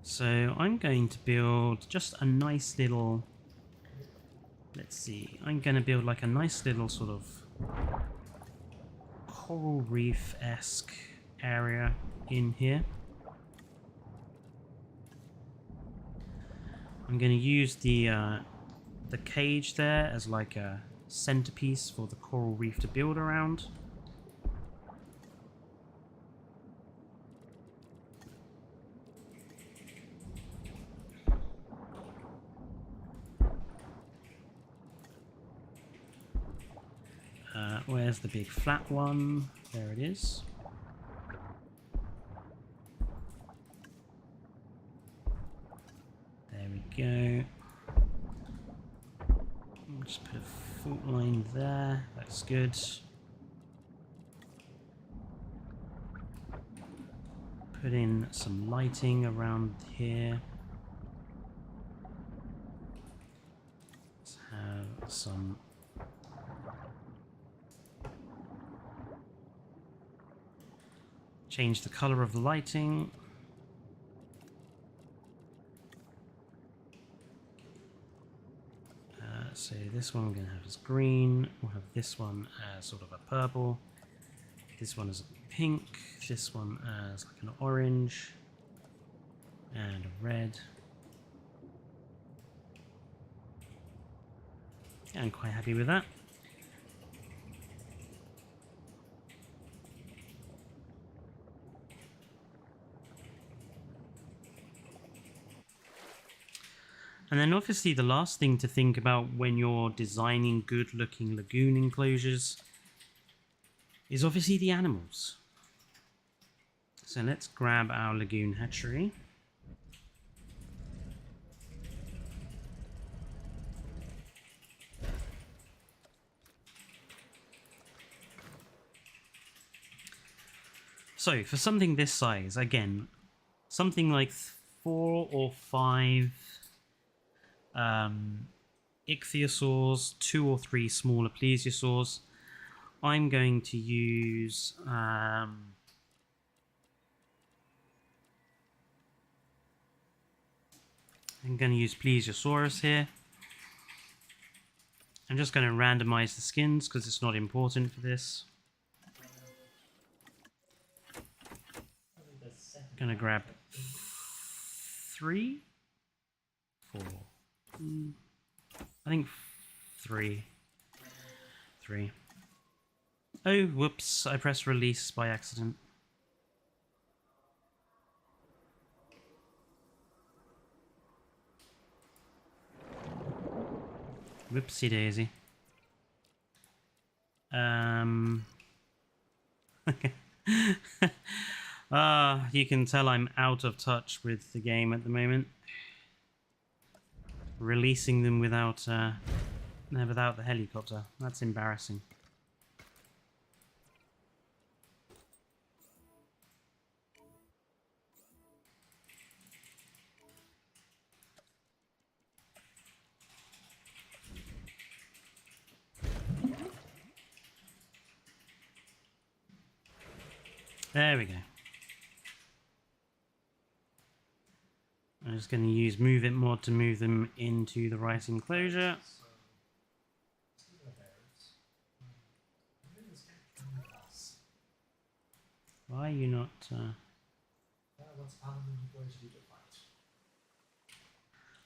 So I'm going to build just a nice little, let's see, I'm going to build like a nice little sort of coral reef-esque area in here. I'm going to use the cage there as like a centerpiece for the coral reef to build around. Where's the big flat one? There it is. There we go. I'll just put a fault line there. That's good. Put in some lighting around here. Let's have some change the color of the lighting. So this one we're going to have as green. We'll have this one as sort of a purple. This one is a pink. This one as like an orange. And a red. Yeah, I'm quite happy with that. And then obviously the last thing to think about when you're designing good looking lagoon enclosures is obviously the animals. So let's grab our lagoon hatchery. So for something this size, again, something like 4 or 5 ichthyosaurs, 2 or 3 smaller plesiosaurs. I'm going to use I'm going to use plesiosaurus here. I'm just going to randomize the skins because it's not important for this. Going to grab 3, 4. I think 3. Oh, whoops, I pressed release by accident. Whoopsie daisy. You can tell I'm out of touch with the game at the moment. Releasing them without the helicopter. That's embarrassing. There we go. I'm just going to use Move It mod to move them into the right enclosure. Why are you not...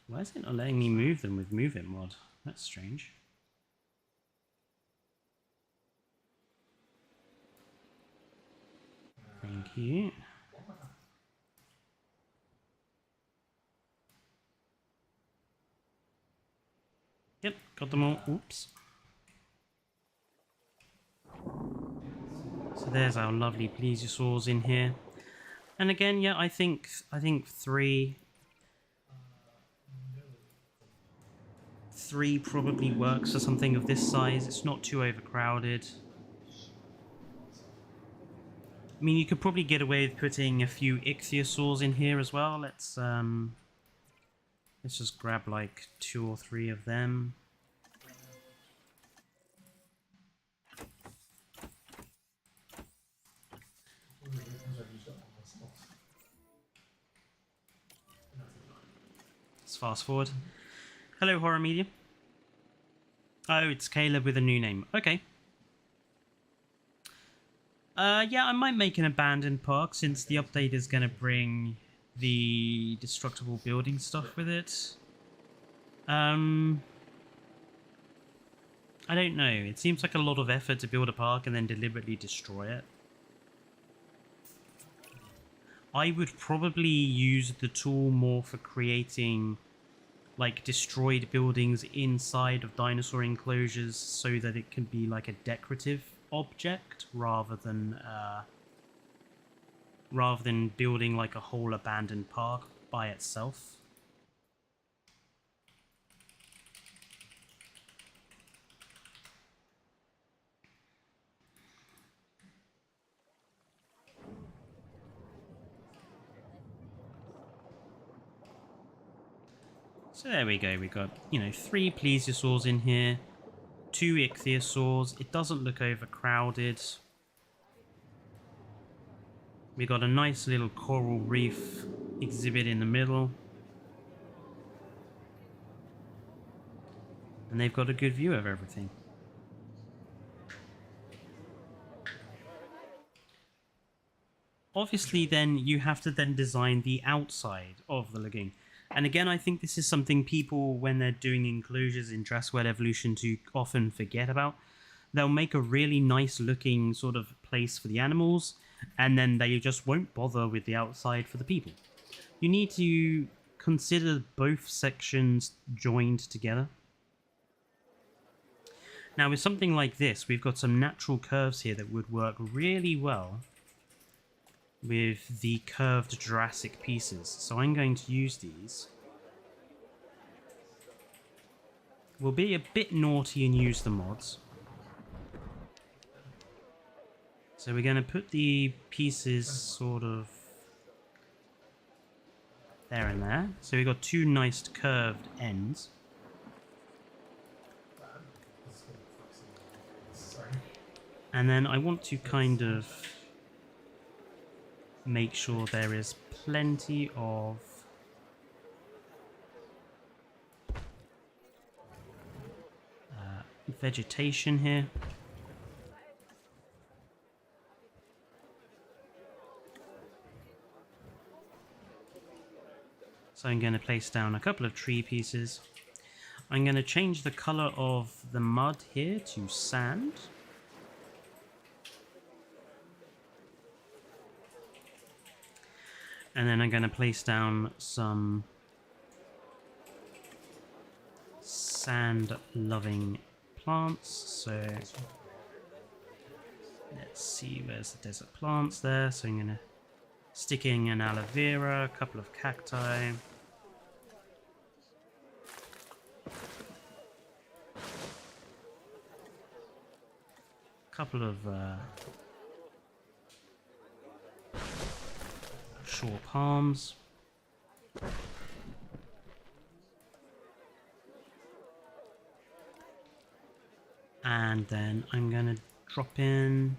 Why is it not letting me move them with Move It mod? That's strange. Thank you. Yep, got them all. Oops. So there's our lovely plesiosaurs in here. And again, yeah, I think three probably works for something of this size. It's not too overcrowded. I mean, you could probably get away with putting a few ichthyosaurs in here as well. Let's just grab like 2 or 3 of them. Let's fast forward. Hello, Horror Media. Oh, it's Caleb with a new name. Okay. Yeah, I might make an abandoned park since the update is going to bring the destructible building stuff with it. I don't know. It seems like a lot of effort to build a park and then deliberately destroy it. I would probably use the tool more for creating like destroyed buildings inside of dinosaur enclosures so that it can be like a decorative object rather than building like a whole abandoned park by itself. So there we go, we got, 3 plesiosaurs in here, 2 ichthyosaurs. It doesn't look overcrowded. We got a nice little coral reef exhibit in the middle. And they've got a good view of everything. Obviously then you have to then design the outside of the lagoon. And again, I think this is something people, when they're doing enclosures in Jurassic World Evolution, do often forget about. They'll make a really nice looking sort of place for the animals, and then they just won't bother with the outside for the people. You need to consider both sections joined together. Now with something like this, we've got some natural curves here that would work really well with the curved Jurassic pieces. So I'm going to use these. We'll be a bit naughty and use the mods. So we're going to put the pieces sort of there and there. So we've got 2 nice curved ends. And then I want to kind of make sure there is plenty of vegetation here. So I'm going to place down a couple of tree pieces. I'm going to change the color of the mud here to sand. And then I'm going to place down some sand-loving plants. So let's see, where's the desert plants there? So I'm going to stick in an aloe vera, a couple of cacti. A couple of shore palms. And then I'm going to drop in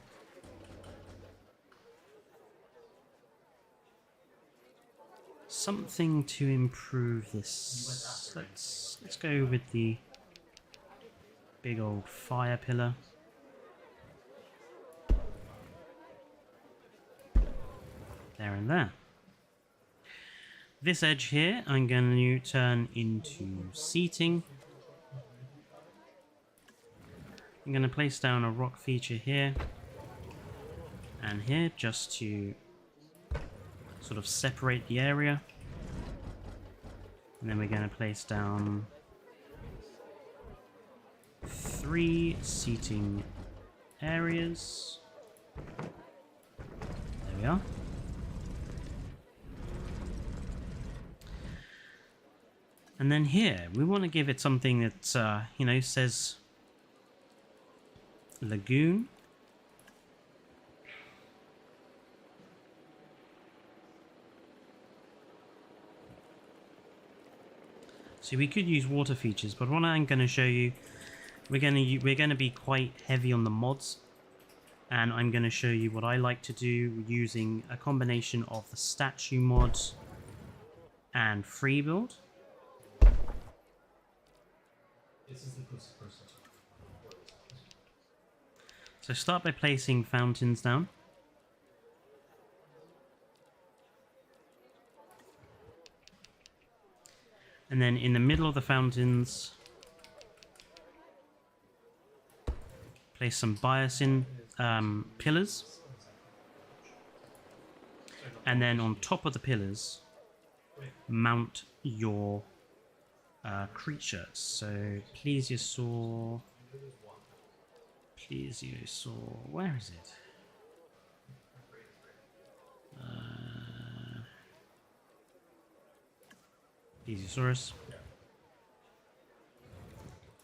something to improve this. Let's go with the big old fire pillar. There and there. This edge here I'm going to turn into seating. I'm going to place down a rock feature here and here just to sort of separate the area. And then we're going to place down 3 seating areas. There we are. And then here, we want to give it something that, you know, says lagoon. So we could use water features, but what I'm going to show you, we're going to be quite heavy on the mods, and I'm going to show you what I like to do using a combination of the statue mods and free build. This is the closest person. So start by placing fountains down. And then in the middle of the fountains, place some biosyn pillars. And then on top of the pillars, mount your creature. So plesiosaur, where is it? Plesiosaurus.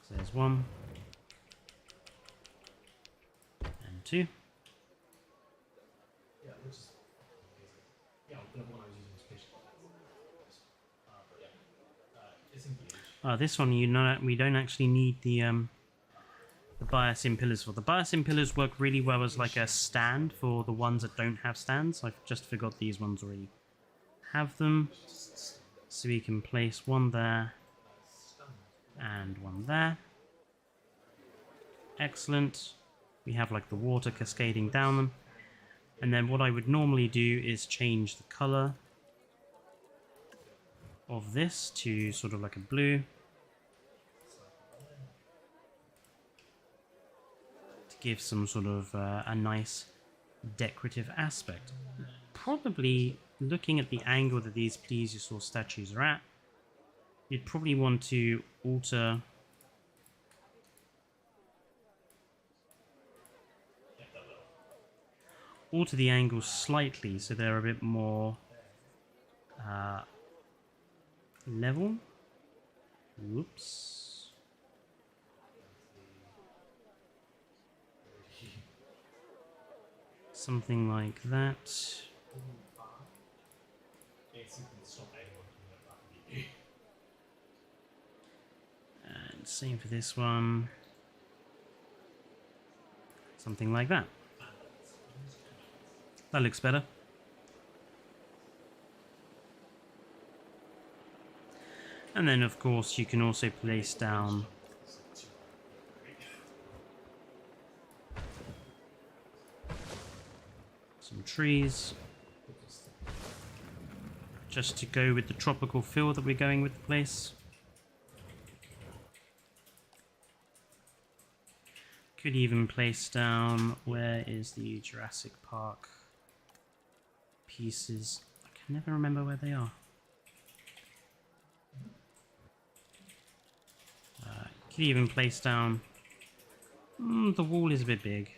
So there's 1 and 2. Yeah, which is yeah, the one I was using was fish. But yeah, it's engaged. This one, you know, we don't actually need the biosyn pillars for. The biosyn pillars work really well as like a stand for the ones that don't have stands. I just forgot these ones already have them. So we can place 1 there and 1 there. Excellent. We have like the water cascading down them. And then what I would normally do is change the color of this to sort of like a blue. To give some sort of a nice decorative aspect. Probably looking at the angle that these plesiosaur statues are at, you'd probably want to alter the angle slightly so they're a bit more level. Whoops. Something like that. And same for this one. Something like that. That looks better. And then of course you can also place down some trees just to go with the tropical feel that we're going with the place. Could even place down, where is the Jurassic Park pieces? I can never remember where they are. Could even place down, the wall is a bit big,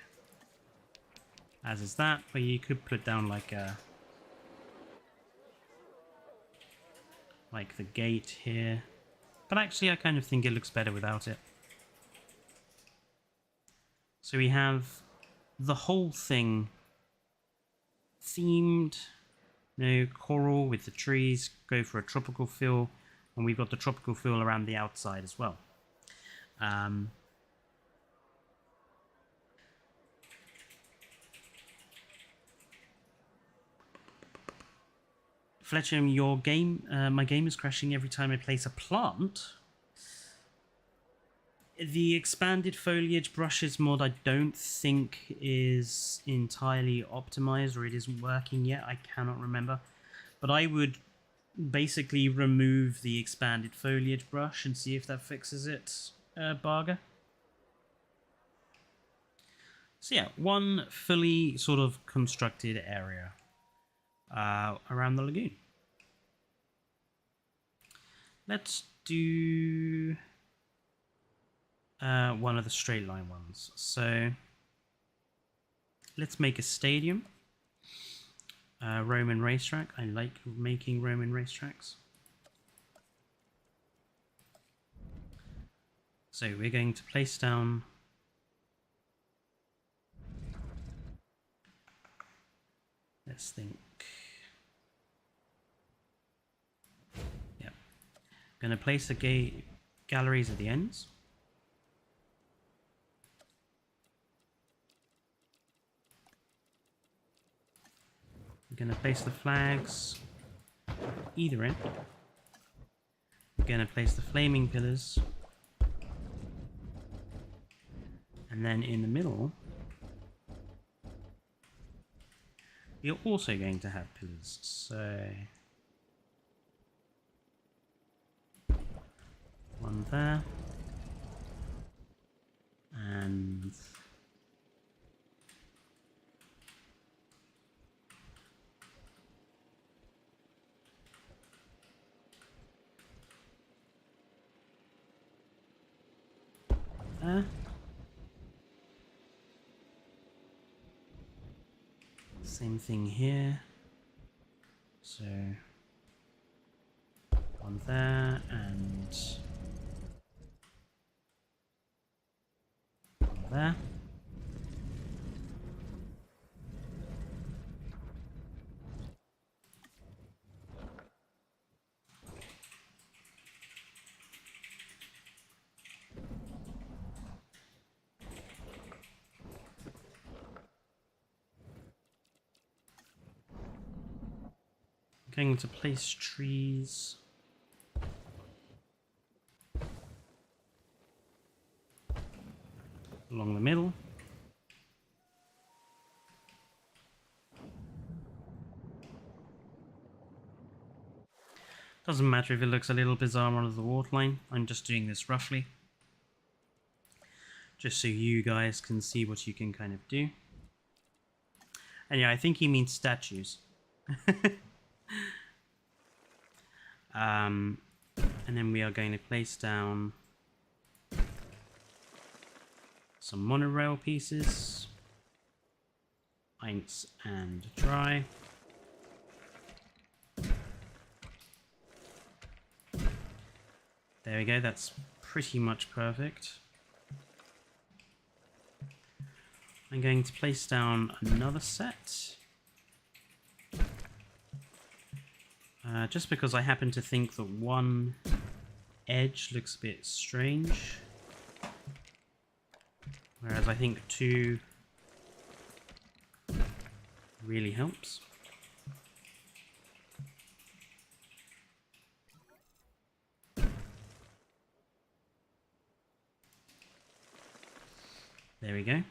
as is that, but you could put down like the gate here, but actually I kind of think it looks better without it. So we have the whole thing themed, coral with the trees, go for a tropical feel, and we've got the tropical feel around the outside as well. Fletcher, my game is crashing every time I place a plant. The expanded foliage brushes mod I don't think is entirely optimized, or it isn't working yet. I cannot remember. But I would basically remove the expanded foliage brush and see if that fixes it, Barger. So yeah, one fully sort of constructed area around the lagoon. Let's do... One of the straight line ones. So let's make a stadium. Roman racetrack. I like making Roman racetracks. So we're going to place down let's think. Yep. I'm going to place the galleries at the ends. I'm going to place the flags either end. I'm going to place the flaming pillars. And then in the middle, we're also going to have pillars. So one there. And there. Same thing here. So one there and one there. Going to place trees along the middle. Doesn't matter if it looks a little bizarre on the waterline. I'm just doing this roughly, just so you guys can see what you can kind of do. And yeah, I think he means statues. And then we are going to place down some monorail pieces, ice and dry. There we go, that's pretty much perfect. I'm going to place down another set. Just because I happen to think that one edge looks a bit strange, whereas I think two really helps. There we go.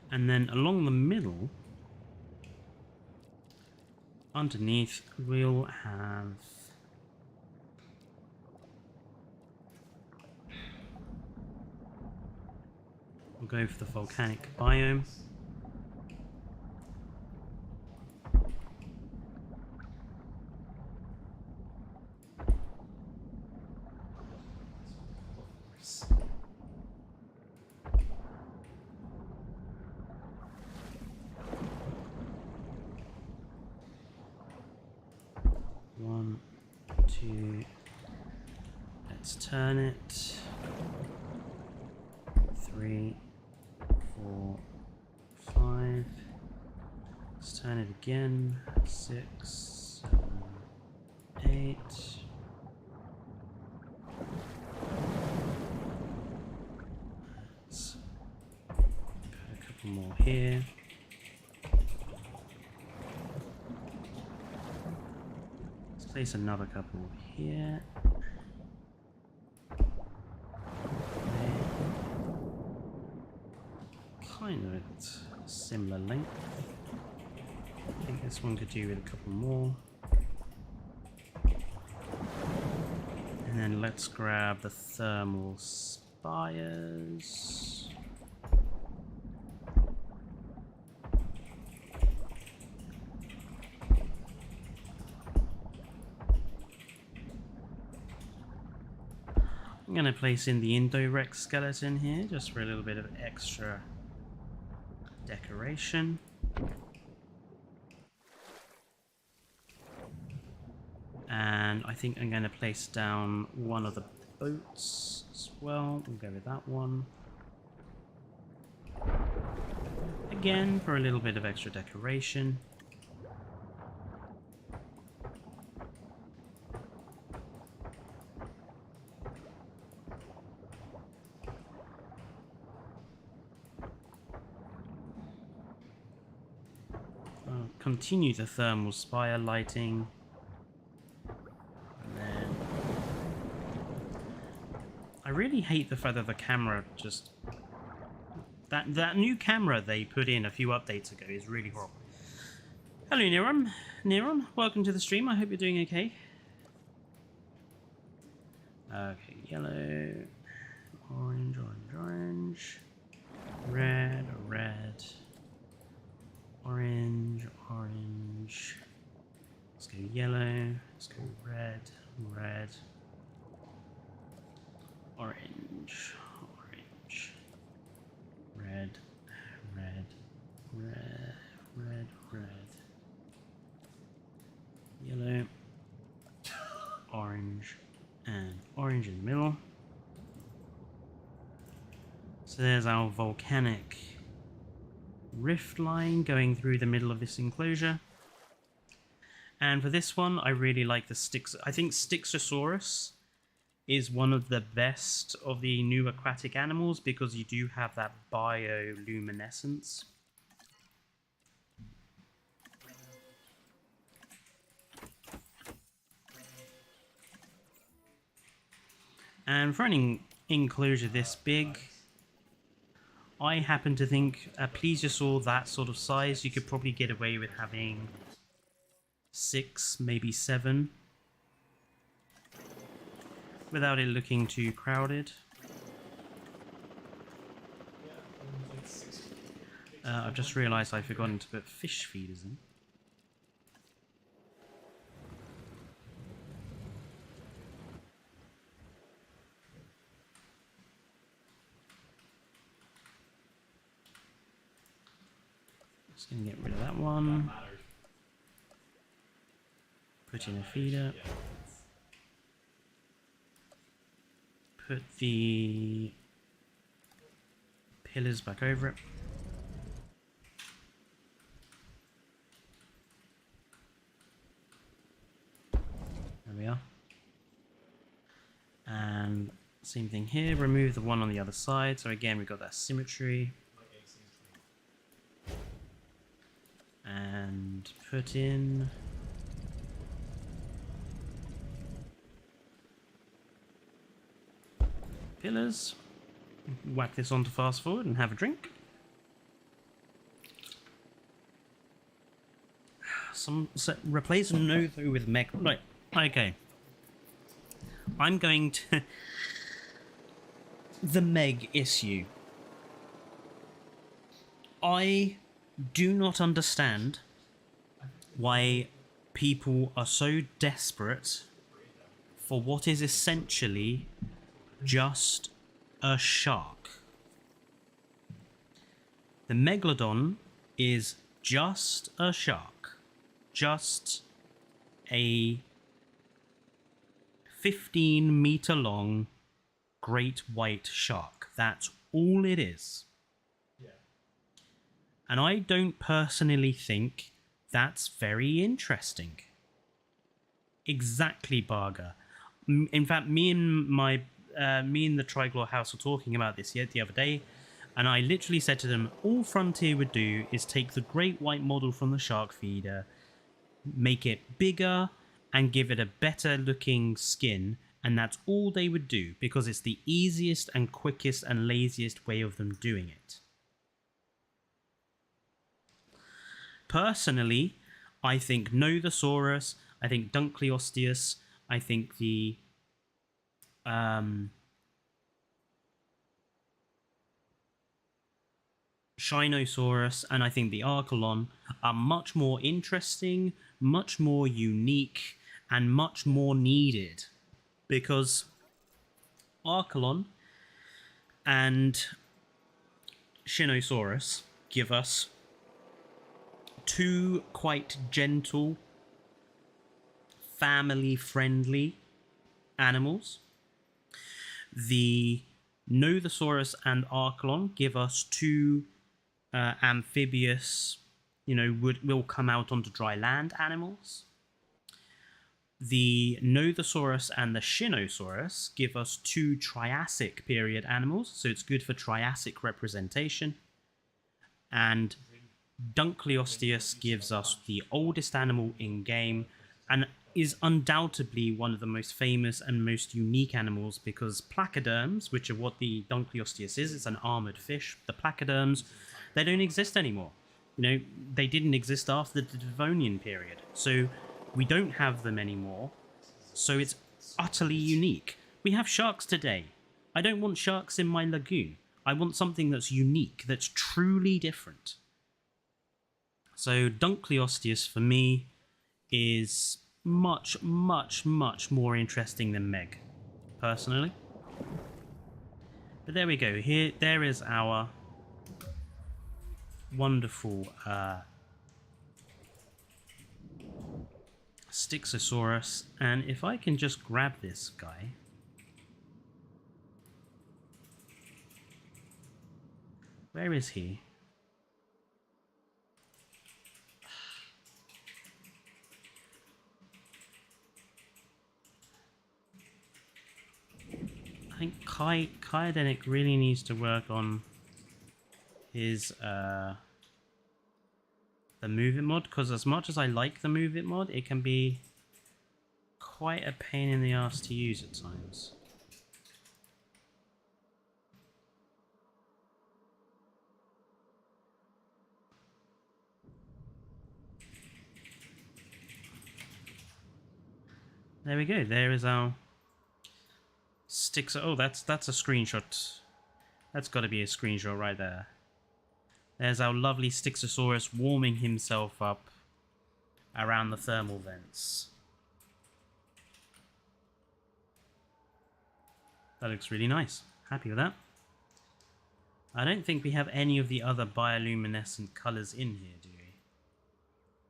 And then along the middle, underneath, we'll have we'll go for the volcanic biome. One, two, let's turn it. 3, 4, 5. Let's turn it again. 6, 7, 8. Let's put a couple more here. Place another couple here. Kind of a similar length. I think this one could do with a couple more. And then let's grab the thermal spires. I'm going to place in the Indorex skeleton here, just for a little bit of extra decoration. And I think I'm going to place down one of the boats as well. We'll go with that one. Again, for a little bit of extra decoration. I'll continue the thermal spire lighting. And then I really hate the fact that the camera just... That new camera they put in a few updates ago is really horrible. Hello, Niram. Niram, welcome to the stream. I hope you're doing okay. Okay, yellow, orange, orange, orange, red, red, orange, orange. Let's go yellow. Let's go red, red, orange, orange. Red, red, red, red, red, yellow, orange, and orange in the middle. So there's our volcanic rift line going through the middle of this enclosure. And for this one, I really like the Styx. I think Styxosaurus is one of the best of the new aquatic animals because you do have that bioluminescence. And for an enclosure this big, I happen to think a plesiosaur that sort of size, you could probably get away with having 6, maybe 7. Without it looking too crowded. I've just realised I've forgotten to put fish feeders in. Just going to get rid of that one. Put in a feeder. Put the pillars back over it. There we are. And same thing here, remove the one on the other side. So again, we've got that symmetry. And put in pillars. Whack this onto fast forward and have a drink. Replace Notho with Meg. Right, okay. I'm going to... the Meg issue. I do not understand why people are so desperate for what is essentially just a shark. The Megalodon is just a shark. Just a 15-meter long great white shark. That's all it is. Yeah. And I don't personally think that's very interesting. Exactly, Barger. In fact, me and the Triglaw House were talking about this the other day, and I literally said to them, all Frontier would do is take the great white model from the shark feeder, make it bigger, and give it a better looking skin, and that's all they would do, because it's the easiest and quickest and laziest way of them doing it. Personally, I think Nothosaurus, I think Dunkleosteus, I think the Shinosaurus, and I think the Archelon are much more interesting, much more unique, and much more needed. Because Archelon and Shinosaurus give us two quite gentle, family-friendly animals. The Nothosaurus and Archelon give us two amphibious, will come out onto dry land animals. The Nothosaurus and the Shinosaurus give us two Triassic period animals, so it's good for Triassic representation. And Dunkleosteus gives us the oldest animal in game and is undoubtedly one of the most famous and most unique animals, because placoderms, which are what the Dunkleosteus is, it's an armored fish. The placoderms, they don't exist anymore. They didn't exist after the Devonian period, so we don't have them anymore. So it's utterly unique. We have sharks today. I don't want sharks in my lagoon. I want something that's unique, that's truly different. So Dunkleosteus for me is much, much, much more interesting than Meg, personally. But there we go. There is our wonderful Styxosaurus, and if I can just grab this guy. Where is he? I think Kyodenic really needs to work on his the Move It mod, because as much as I like the Move It mod, it can be quite a pain in the ass to use at times. There we go. There is our Styx. Oh, that's a screenshot. That's got to be a screenshot right there. There's our lovely Styxosaurus warming himself up around the thermal vents. That looks really nice. Happy with that. I don't think we have any of the other bioluminescent colours in here, do we?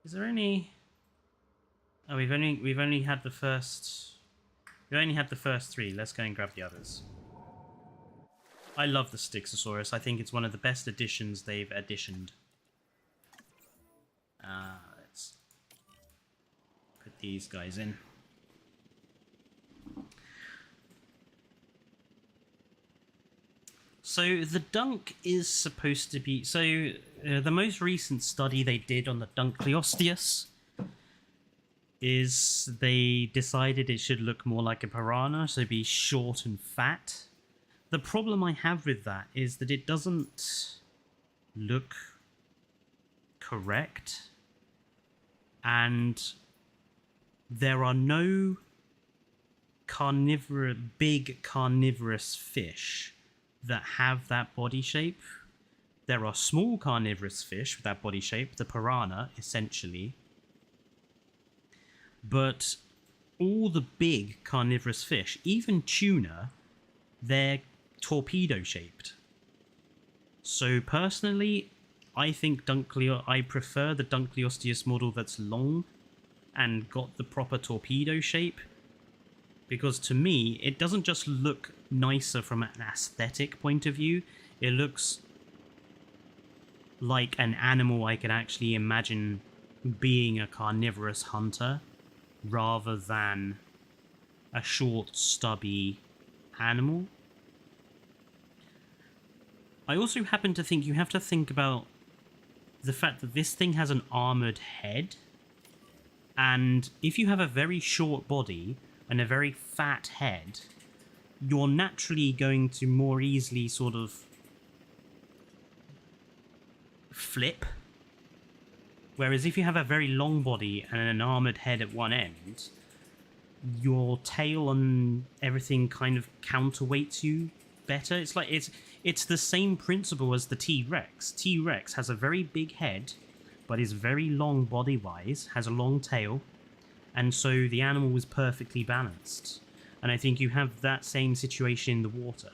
Is there any? Oh, we've only had the first. We only had the first three. Let's go and grab the others. I love the Styxosaurus. I think it's one of the best additions they've additioned. Let's put these guys in. So the dunk is supposed to be... So the most recent study they did on the Dunkleosteus is they decided it should look more like a piranha, so be short and fat. The problem I have with that is that it doesn't look correct, and there are no big carnivorous fish that have that body shape. There are small carnivorous fish with that body shape, the piranha, essentially. But all the big carnivorous fish, even tuna, they're torpedo-shaped. So personally, I think I prefer the Dunkleosteus model that's long and got the proper torpedo shape, because to me, it doesn't just look nicer from an aesthetic point of view, it looks like an animal I can actually imagine being a carnivorous hunter, rather than a short, stubby animal. I also happen to think you have to think about the fact that this thing has an armoured head, and if you have a very short body and a very fat head, you're naturally going to more easily sort of flip. Whereas if you have a very long body and an armoured head at one end, your tail and everything kind of counterweights you better. It's like it's the same principle as the T-Rex. T-Rex has a very big head, but is very long body-wise, has a long tail, and so the animal is perfectly balanced. And I think you have that same situation in the water.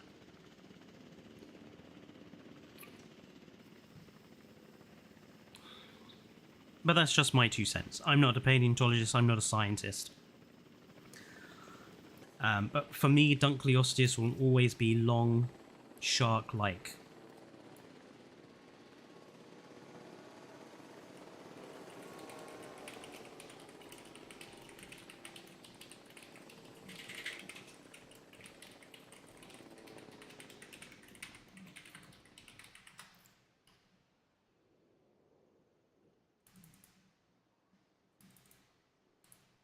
But that's just my 2 cents. I'm not a paleontologist, I'm not a scientist. But for me, Dunkleosteus will always be long, shark-like.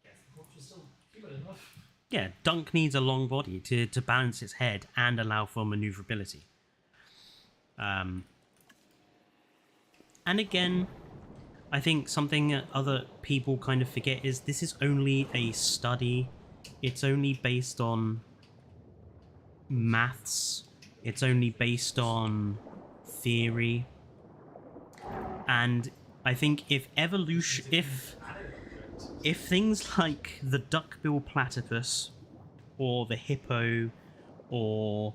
Yes, the corpse is still human enough. Yeah, Dunk needs a long body to balance its head and allow for maneuverability. And again, I think something that other people kind of forget is this is only a study. It's only based on maths. It's only based on theory. And I think if evolution, if things like the duckbill platypus or the hippo or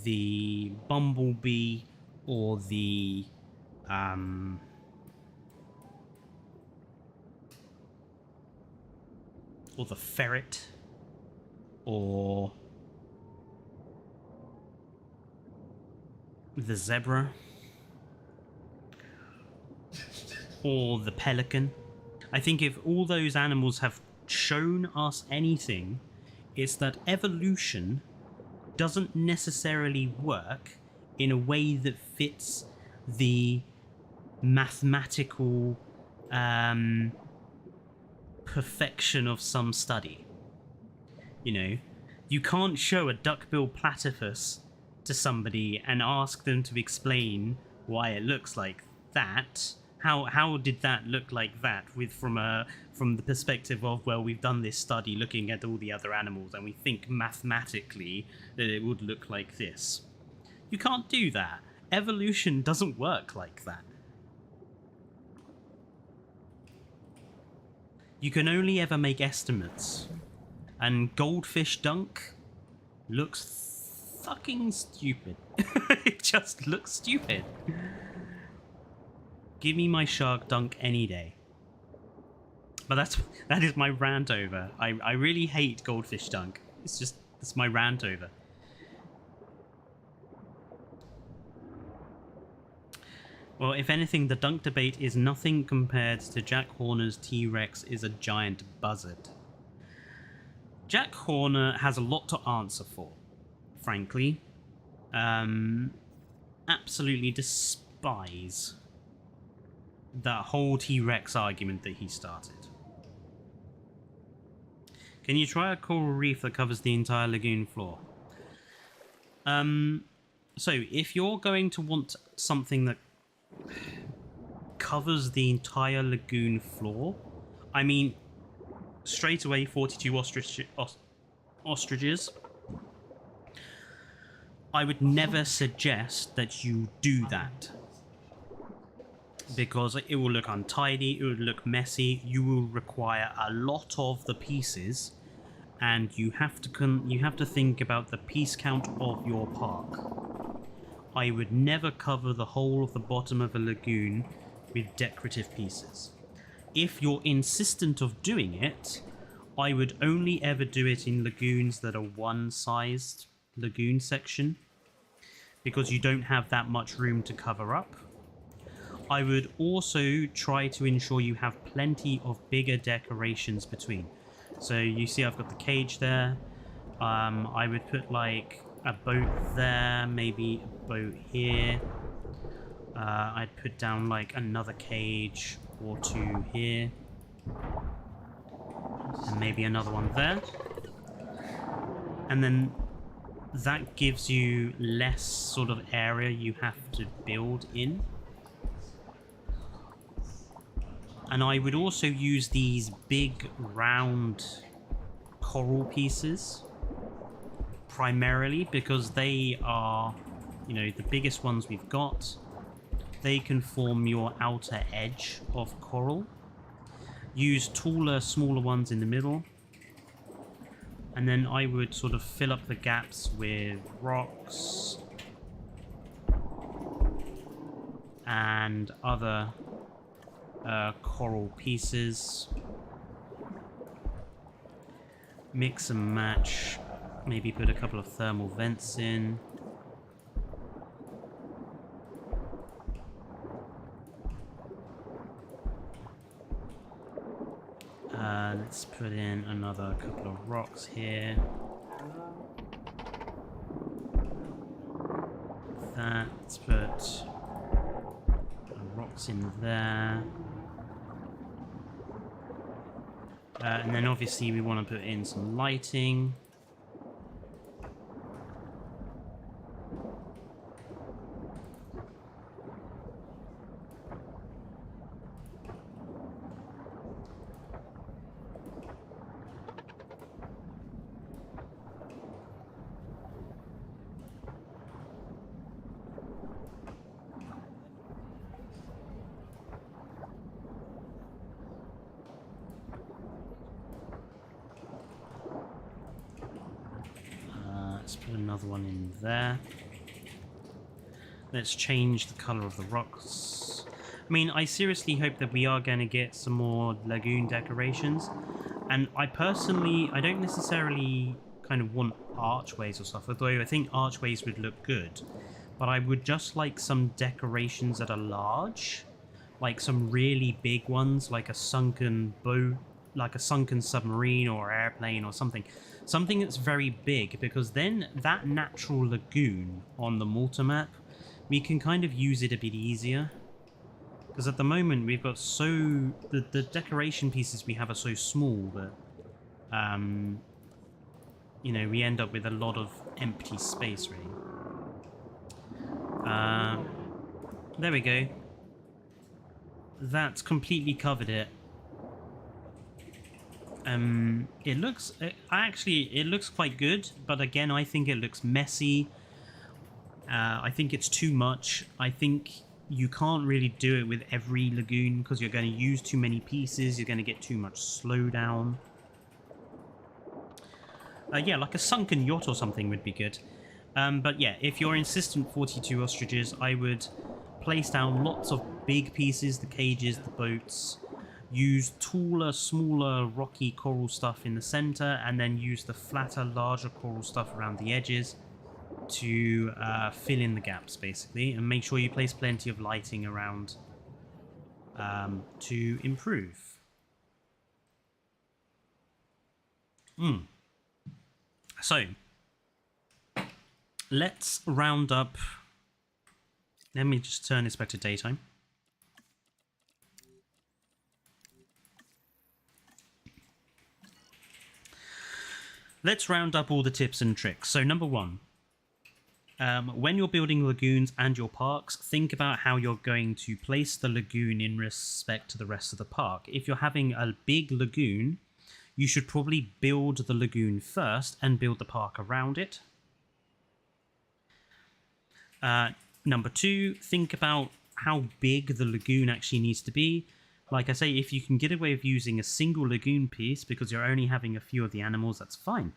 the bumblebee or the ferret or the zebra or the pelican, I think if all those animals have shown us anything, it's that evolution doesn't necessarily work in a way that fits the mathematical perfection of some study. You know, you can't show a duckbill platypus to somebody and ask them to explain why it looks like that. How did that look like that from the perspective of, well, we've done this study looking at all the other animals and we think mathematically that it would look like this. You can't do that. Evolution doesn't work like that. You can only ever make estimates. And Goldfish Dunk looks fucking stupid. It just looks stupid. Give me my Shark Dunk any day. But that is my rant over. I really hate Goldfish Dunk. It's my rant over. Well, if anything, the dunk debate is nothing compared to Jack Horner's T-Rex is a giant buzzard. Jack Horner has a lot to answer for, frankly. Absolutely despise that whole T-Rex argument that he started. Can you try a coral reef that covers the entire lagoon floor? So if you're going to want something that covers the entire lagoon floor, I mean, straight away 42 ostriches. I would never suggest that you do that, because it will look untidy, it will look messy, you will require a lot of the pieces, and you have to think about the piece count of your park. I would never cover the whole of the bottom of a lagoon with decorative pieces. If you're insistent of doing it, I would only ever do it in lagoons that are one-sized lagoon section, because you don't have that much room to cover up. I would also try to ensure you have plenty of bigger decorations between. So you see I've got the cage there. I would put like a boat there, maybe a boat here. I'd put down like another cage or two here. And maybe another one there. And then that gives you less sort of area you have to build in. And I would also use these big round coral pieces primarily because they are, you know, the biggest ones we've got. They can form your outer edge of coral. Use taller, smaller ones in the middle. And then I would sort of fill up the gaps with rocks and other coral pieces. Mix and match. Maybe put a couple of thermal vents in. Let's put in another couple of rocks here. Let's put rocks in there. And then obviously we want to put in some lighting. Let's put another one in there. Let's change the color of the rocks. I mean, I seriously hope that we are going to get some more lagoon decorations. And I personally, I don't necessarily kind of want archways or stuff, although I think archways would look good. But I would just like some decorations that are large. Like some really big ones, like a sunken boat, like a sunken submarine or airplane or something. Something that's very big, because then that natural lagoon on the Malta map, we can kind of use it a bit easier. Because at the moment we've got the decoration pieces we have are so small that, you know, we end up with a lot of empty space, really. There we go. That's completely covered it. It looks quite good, but again, I think it looks messy. I think it's too much. I think you can't really do it with every lagoon because you're going to use too many pieces. You're going to get too much slowdown. Yeah, like a sunken yacht or something would be good. But yeah, if you're insistent 42 ostriches, I would place down lots of big pieces, the cages, the boats. Use taller, smaller, rocky coral stuff in the center, and then use the flatter, larger coral stuff around the edges to fill in the gaps, basically, and make sure you place plenty of lighting around to improve. So, let's round up. Let me just turn this back to daytime. Let's round up all the tips and tricks. So number one, when you're building lagoons and your parks, think about how you're going to place the lagoon in respect to the rest of the park. If you're having a big lagoon, you should probably build the lagoon first and build the park around it. Number two, think about how big the lagoon actually needs to be. Like I say, if you can get away with using a single lagoon piece because you're only having a few of the animals, that's fine.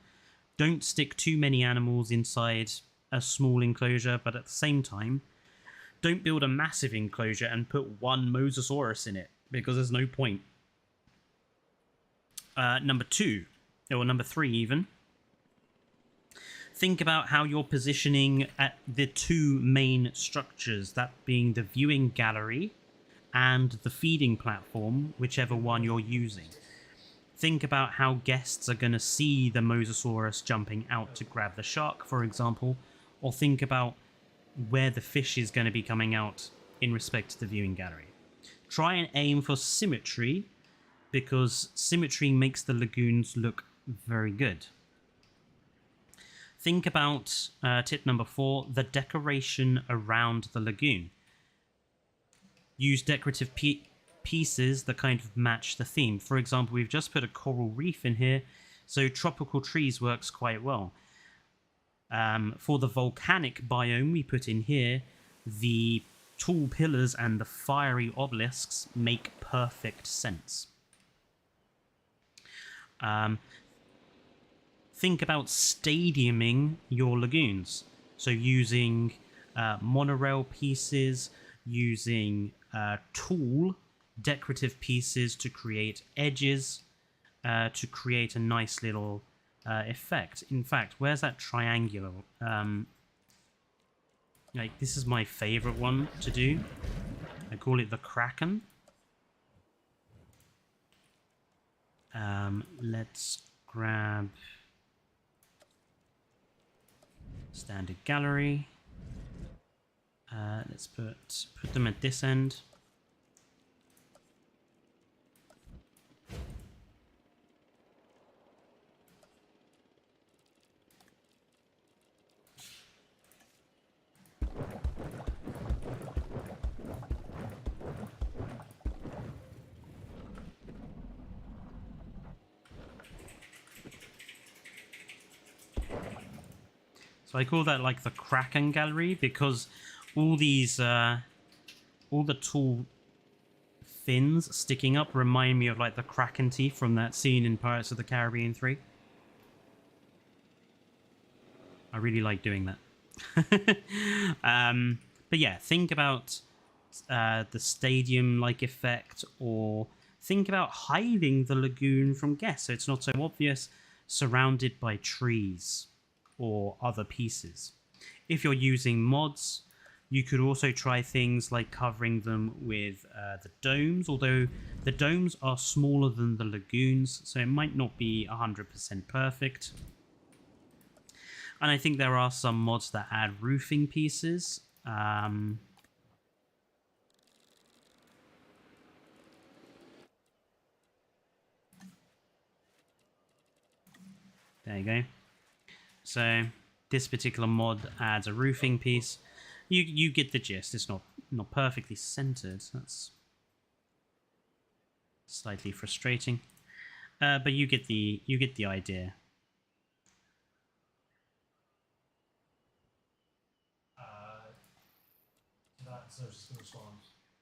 Don't stick too many animals inside a small enclosure, but at the same time, don't build a massive enclosure and put one mosasaurus in it, because there's no point. Number two, or number three even, think about how you're positioning at the two main structures, that being the viewing gallery and the feeding platform, whichever one you're using. Think about how guests are going to see the mosasaurus jumping out to grab the shark, for example, or think about where the fish is going to be coming out in respect to the viewing gallery. Try and aim for symmetry, because symmetry makes the lagoons look very good. Think about tip number 4, the decoration around the lagoon. Use decorative pieces that kind of match the theme. For example, we've just put a coral reef in here, so tropical trees works quite well. For the volcanic biome we put in here, the tall pillars and the fiery obelisks make perfect sense. think about stadiuming your lagoons. So using monorail pieces, using tall decorative pieces to create edges, to create a nice little effect. In fact, where's that triangular? Like, this is my favorite one to do. I call it the Kraken. Let's grab standard gallery. Let's put them at this end. So I call that like the Kraken gallery because all these, all the tall fins sticking up remind me of like the Kraken teeth from that scene in Pirates of the Caribbean 3. I really like doing that. But yeah, think about the stadium-like effect, or think about hiding the lagoon from guests so it's not so obvious, surrounded by trees or other pieces. If you're using mods, you could also try things like covering them with the domes, although the domes are smaller than the lagoons, so it might not be 100% perfect. And I think there are some mods that add roofing pieces. There you go. So this particular mod adds a roofing piece. You get the gist. It's not perfectly centered. That's slightly frustrating, but you get the idea. So I was just going to respond.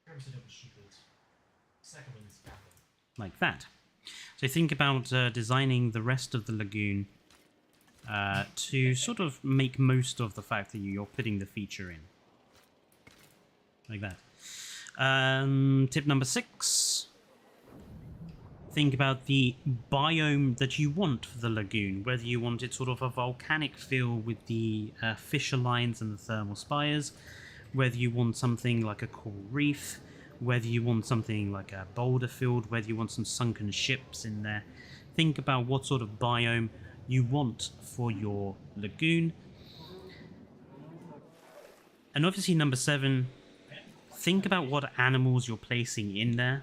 First, it was stupid. Second one is capping. Like that. So think about designing the rest of the lagoon to sort of make most of the fact that you're putting the feature in. Like that. Tip number 6. Think about the biome that you want for the lagoon, whether you want it sort of a volcanic feel with the fissure lines and the thermal spires, whether you want something like a coral reef, whether you want something like a boulder field, whether you want some sunken ships in there. Think about what sort of biome you want for your lagoon. And obviously number 7, think about what animals you're placing in there.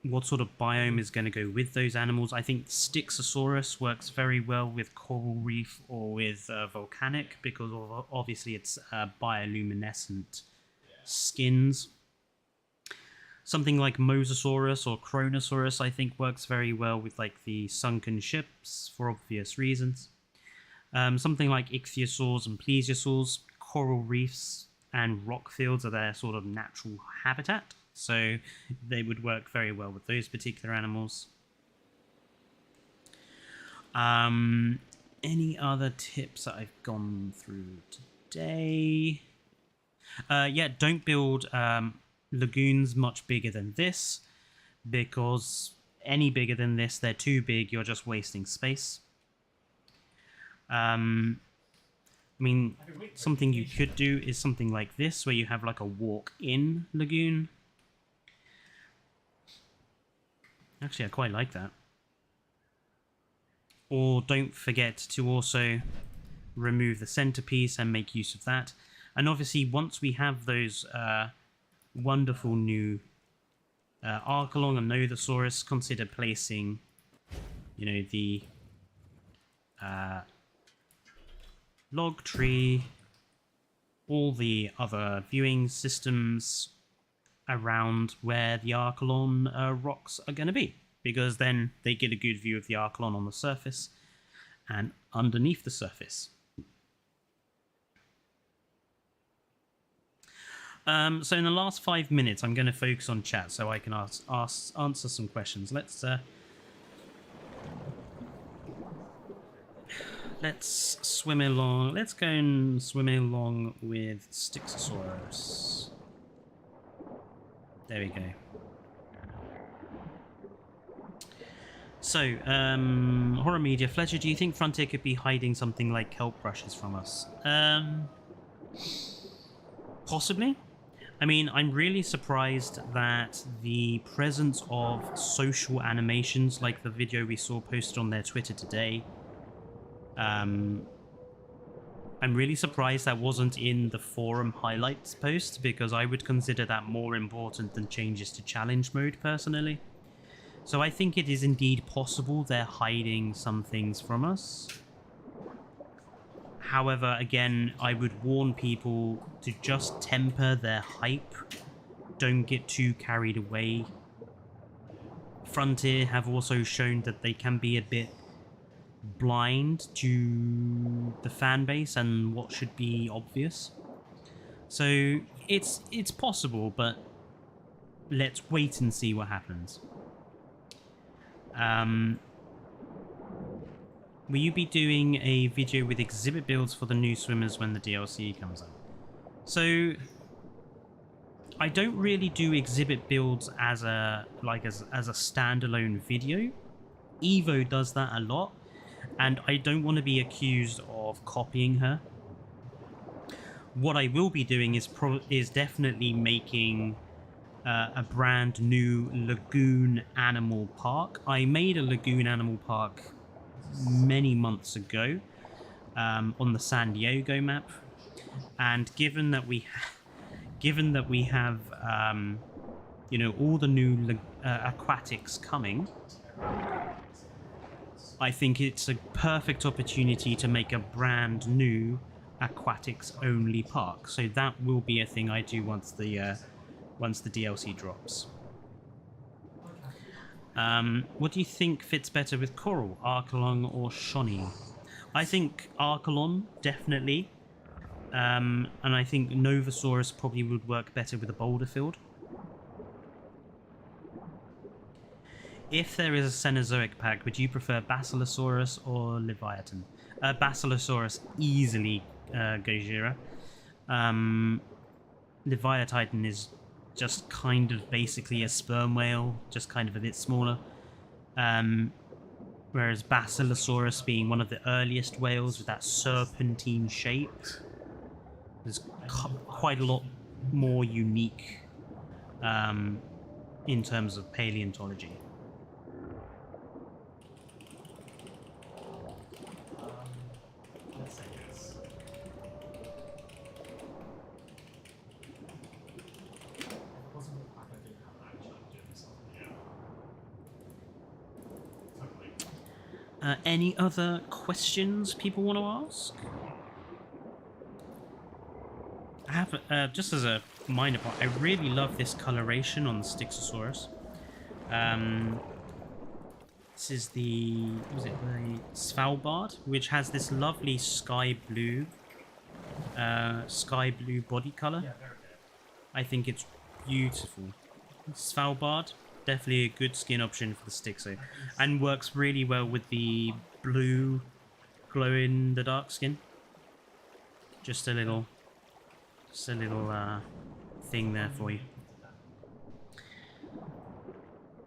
What sort of biome is going to go with those animals. I think Styxosaurus works very well with coral reef or with volcanic, because obviously it's bioluminescent skins. Something like Mosasaurus or Kronosaurus I think works very well with like the sunken ships for obvious reasons. Something like ichthyosaurs and plesiosaurs, coral reefs and rock fields are their sort of natural habitat, so they would work very well with those particular animals. Any other tips that I've gone through today? Yeah, don't build lagoons much bigger than this, because any bigger than this, they're too big, you're just wasting space. I mean, something you could do is something like this, where you have like a walk-in lagoon. Actually, I quite like that. Or don't forget to also remove the centerpiece and make use of that. And obviously, once we have those wonderful new Archelon and Nothosaurus, consider placing, you know, the log tree, all the other viewing systems around where the Archelon rocks are going to be, because then they get a good view of the Archelon on the surface and underneath the surface. So in the last 5 minutes, I'm going to focus on chat so I can answer some questions. Let's let's swim along. Let's go and swim along with Styxosaurus. There we go. So, horror media. Fletcher, do you think Frontier could be hiding something like kelp brushes from us? Possibly. I mean, I'm really surprised that the presence of social animations, like the video we saw posted on their Twitter today, I'm really surprised that wasn't in the forum highlights post, because I would consider that more important than changes to challenge mode, personally. So I think it is indeed possible they're hiding some things from us. However, again, I would warn people to just temper their hype. Don't get too carried away. Frontier have also shown that they can be a bit blind to the fan base and what should be obvious. So it's possible, but let's wait and see what happens. Will you be doing a video with exhibit builds for the new swimmers when the DLC comes out? So I don't really do exhibit builds as a standalone video. Evo does that a lot, and I don't want to be accused of copying her. What I will be doing is definitely making a brand new lagoon animal park. I made a lagoon animal park many months ago on the San Diego map, and given that we have you know, all the new aquatics coming, I think it's a perfect opportunity to make a brand new aquatics only park. So that will be a thing I do once the DLC drops. What do you think fits better with coral, Archelon or Shawnee? I think Archelon, definitely. And I think Novasaurus probably would work better with a boulder field. If there is a Cenozoic pack, would you prefer Basilosaurus or Leviathan? Basilosaurus easily, Gojira. Leviathan is just kind of basically a sperm whale, just kind of a bit smaller. Whereas Basilosaurus, being one of the earliest whales with that serpentine shape, is quite a lot more unique in terms of paleontology. Let's say yes. If it wasn't the fact I didn't have an action, I'd do it myself. Yeah. Totally. Any other questions people want to ask? I have, just as a minor part, I really love this coloration on the Styxosaurus. This is the Svalbard, which has this lovely sky blue body color. Yeah, very good. I think it's beautiful. Svalbard, definitely a good skin option for the Styxo, and works really well with the blue glow in the dark skin. Just a little thing there for you.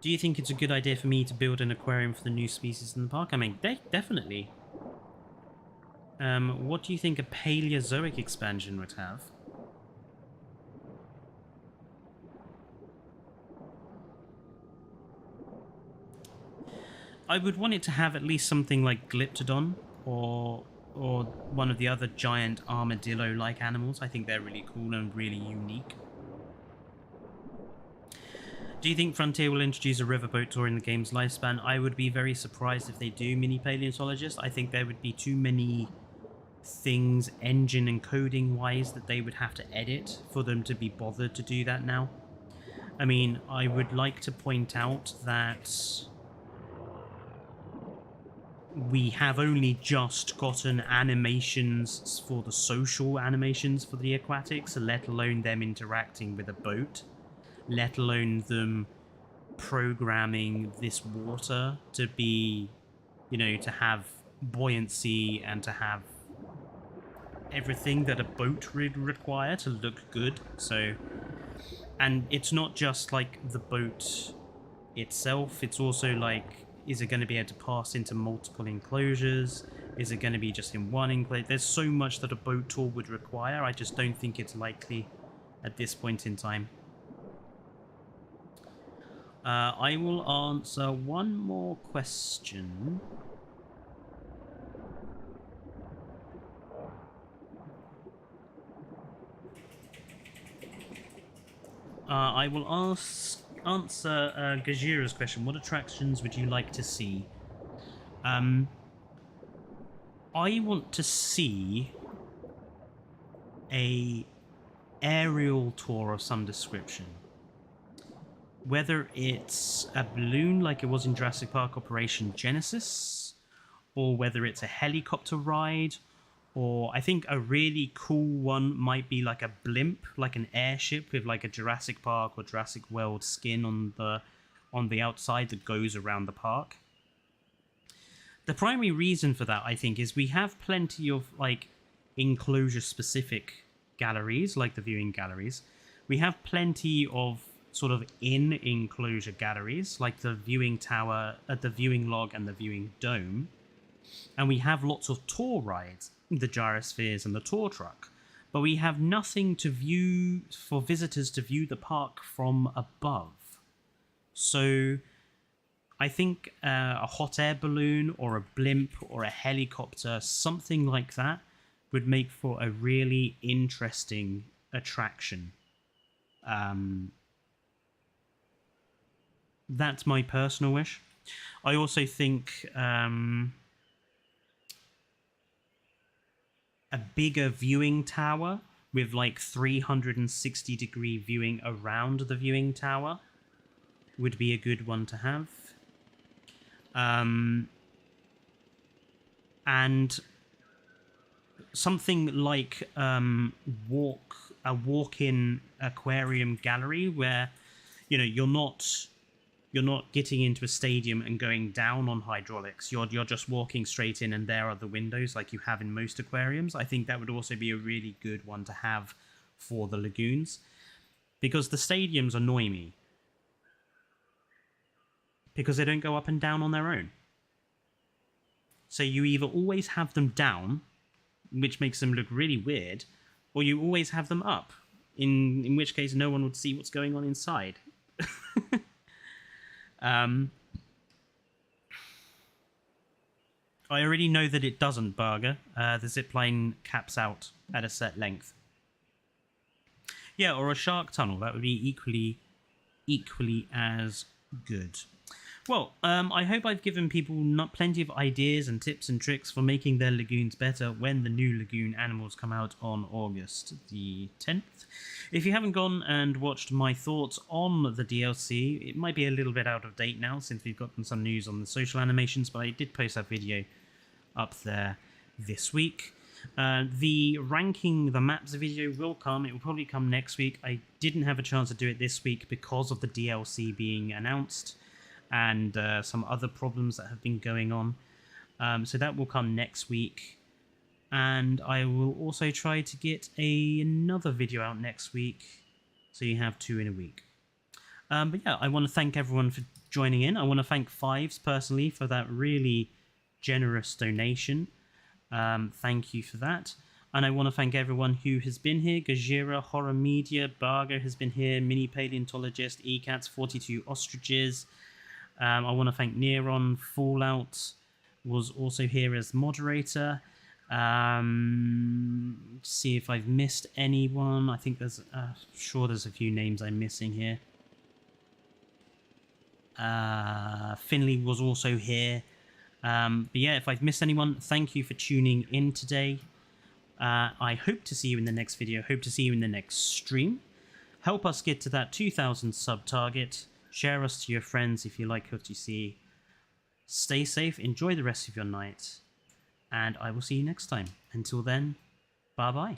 Do you think it's a good idea for me to build an aquarium for the new species in the park? I mean, definitely. What do you think a Paleozoic expansion would have? I would want it to have at least something like Glyptodon or one of the other giant armadillo-like animals. I think they're really cool and really unique. Do you think Frontier will introduce a riverboat tour in the game's lifespan? I would be very surprised if they do, mini paleontologist. I think there would be too many things engine and coding wise that they would have to edit for them to be bothered to do that now. I mean, I would like to point out that we have only just gotten animations for the social animations for the aquatics, let alone them interacting with a boat, let alone them programming this water to be, you know, to have buoyancy and to have everything that a boat would require to look good. So, and it's not just like the boat itself, it's also like, is it going to be able to pass into multiple enclosures? Is it going to be just in one enclosure? There's so much that a boat tour would require. I just don't think it's likely at this point in time. I will answer one more question. I will answer Gajira's question. What attractions would you like to see? I want to see a aerial tour of some description. Whether it's a balloon like it was in Jurassic Park Operation Genesis, or whether it's a helicopter ride, or I think a really cool one might be like a blimp, like an airship with like a Jurassic Park or Jurassic World skin on the outside that goes around the park. The primary reason for that, I think, is we have plenty of like enclosure specific galleries, like the viewing galleries. We have plenty of sort of in enclosure galleries, like the viewing tower, the viewing log, and the viewing dome. And we have lots of tour rides, the gyrospheres and the tour truck. But we have nothing to view for visitors to view the park from above. So I think a hot air balloon or a blimp or a helicopter, something like that, would make for a really interesting attraction. That's my personal wish. I also think a bigger viewing tower with like 360-degree viewing around the viewing tower would be a good one to have. And something like a walk-in aquarium gallery where, you know, you're not getting into a stadium and going down on hydraulics. You're just walking straight in, and there are the windows like you have in most aquariums. I think that would also be a really good one to have for the lagoons, because the stadiums annoy me because they don't go up and down on their own. So you either always have them down, which makes them look really weird, or you always have them up, in which case no one would see what's going on inside. I already know that it doesn't, Barger. The zipline caps out at a set length. Yeah, or a shark tunnel. That would be equally as good. Well, I hope I've given people plenty of ideas and tips and tricks for making their lagoons better when the new lagoon animals come out on August the 10th. If you haven't gone and watched my thoughts on the DLC, it might be a little bit out of date now since we've gotten some news on the social animations, but I did post that video up there this week. The ranking the maps video will come. It will probably come next week. I didn't have a chance to do it this week because of the DLC being announced and some other problems that have been going on. So that will come next week. And I will also try to get another video out next week, so you have 2 in a week. But yeah, I want to thank everyone for joining in. I want to thank Fives personally for that really generous donation. Thank you for that. And I want to thank everyone who has been here. Gajira, Horror Media, Barger has been here, Mini Paleontologist, ECATS, 42 Ostriches. I want to thank Neron. Fallout was also here as moderator. See if I've missed anyone. I think there's sure there's a few names I'm missing here. Finley was also here. But yeah, if I've missed anyone, thank you for tuning in today. I hope to see you in the next video. Hope to see you in the next stream. Help us get to that 2,000 sub target. Share us to your friends if you like what you see. Stay safe. Enjoy the rest of your night. And I will see you next time. Until then, bye-bye.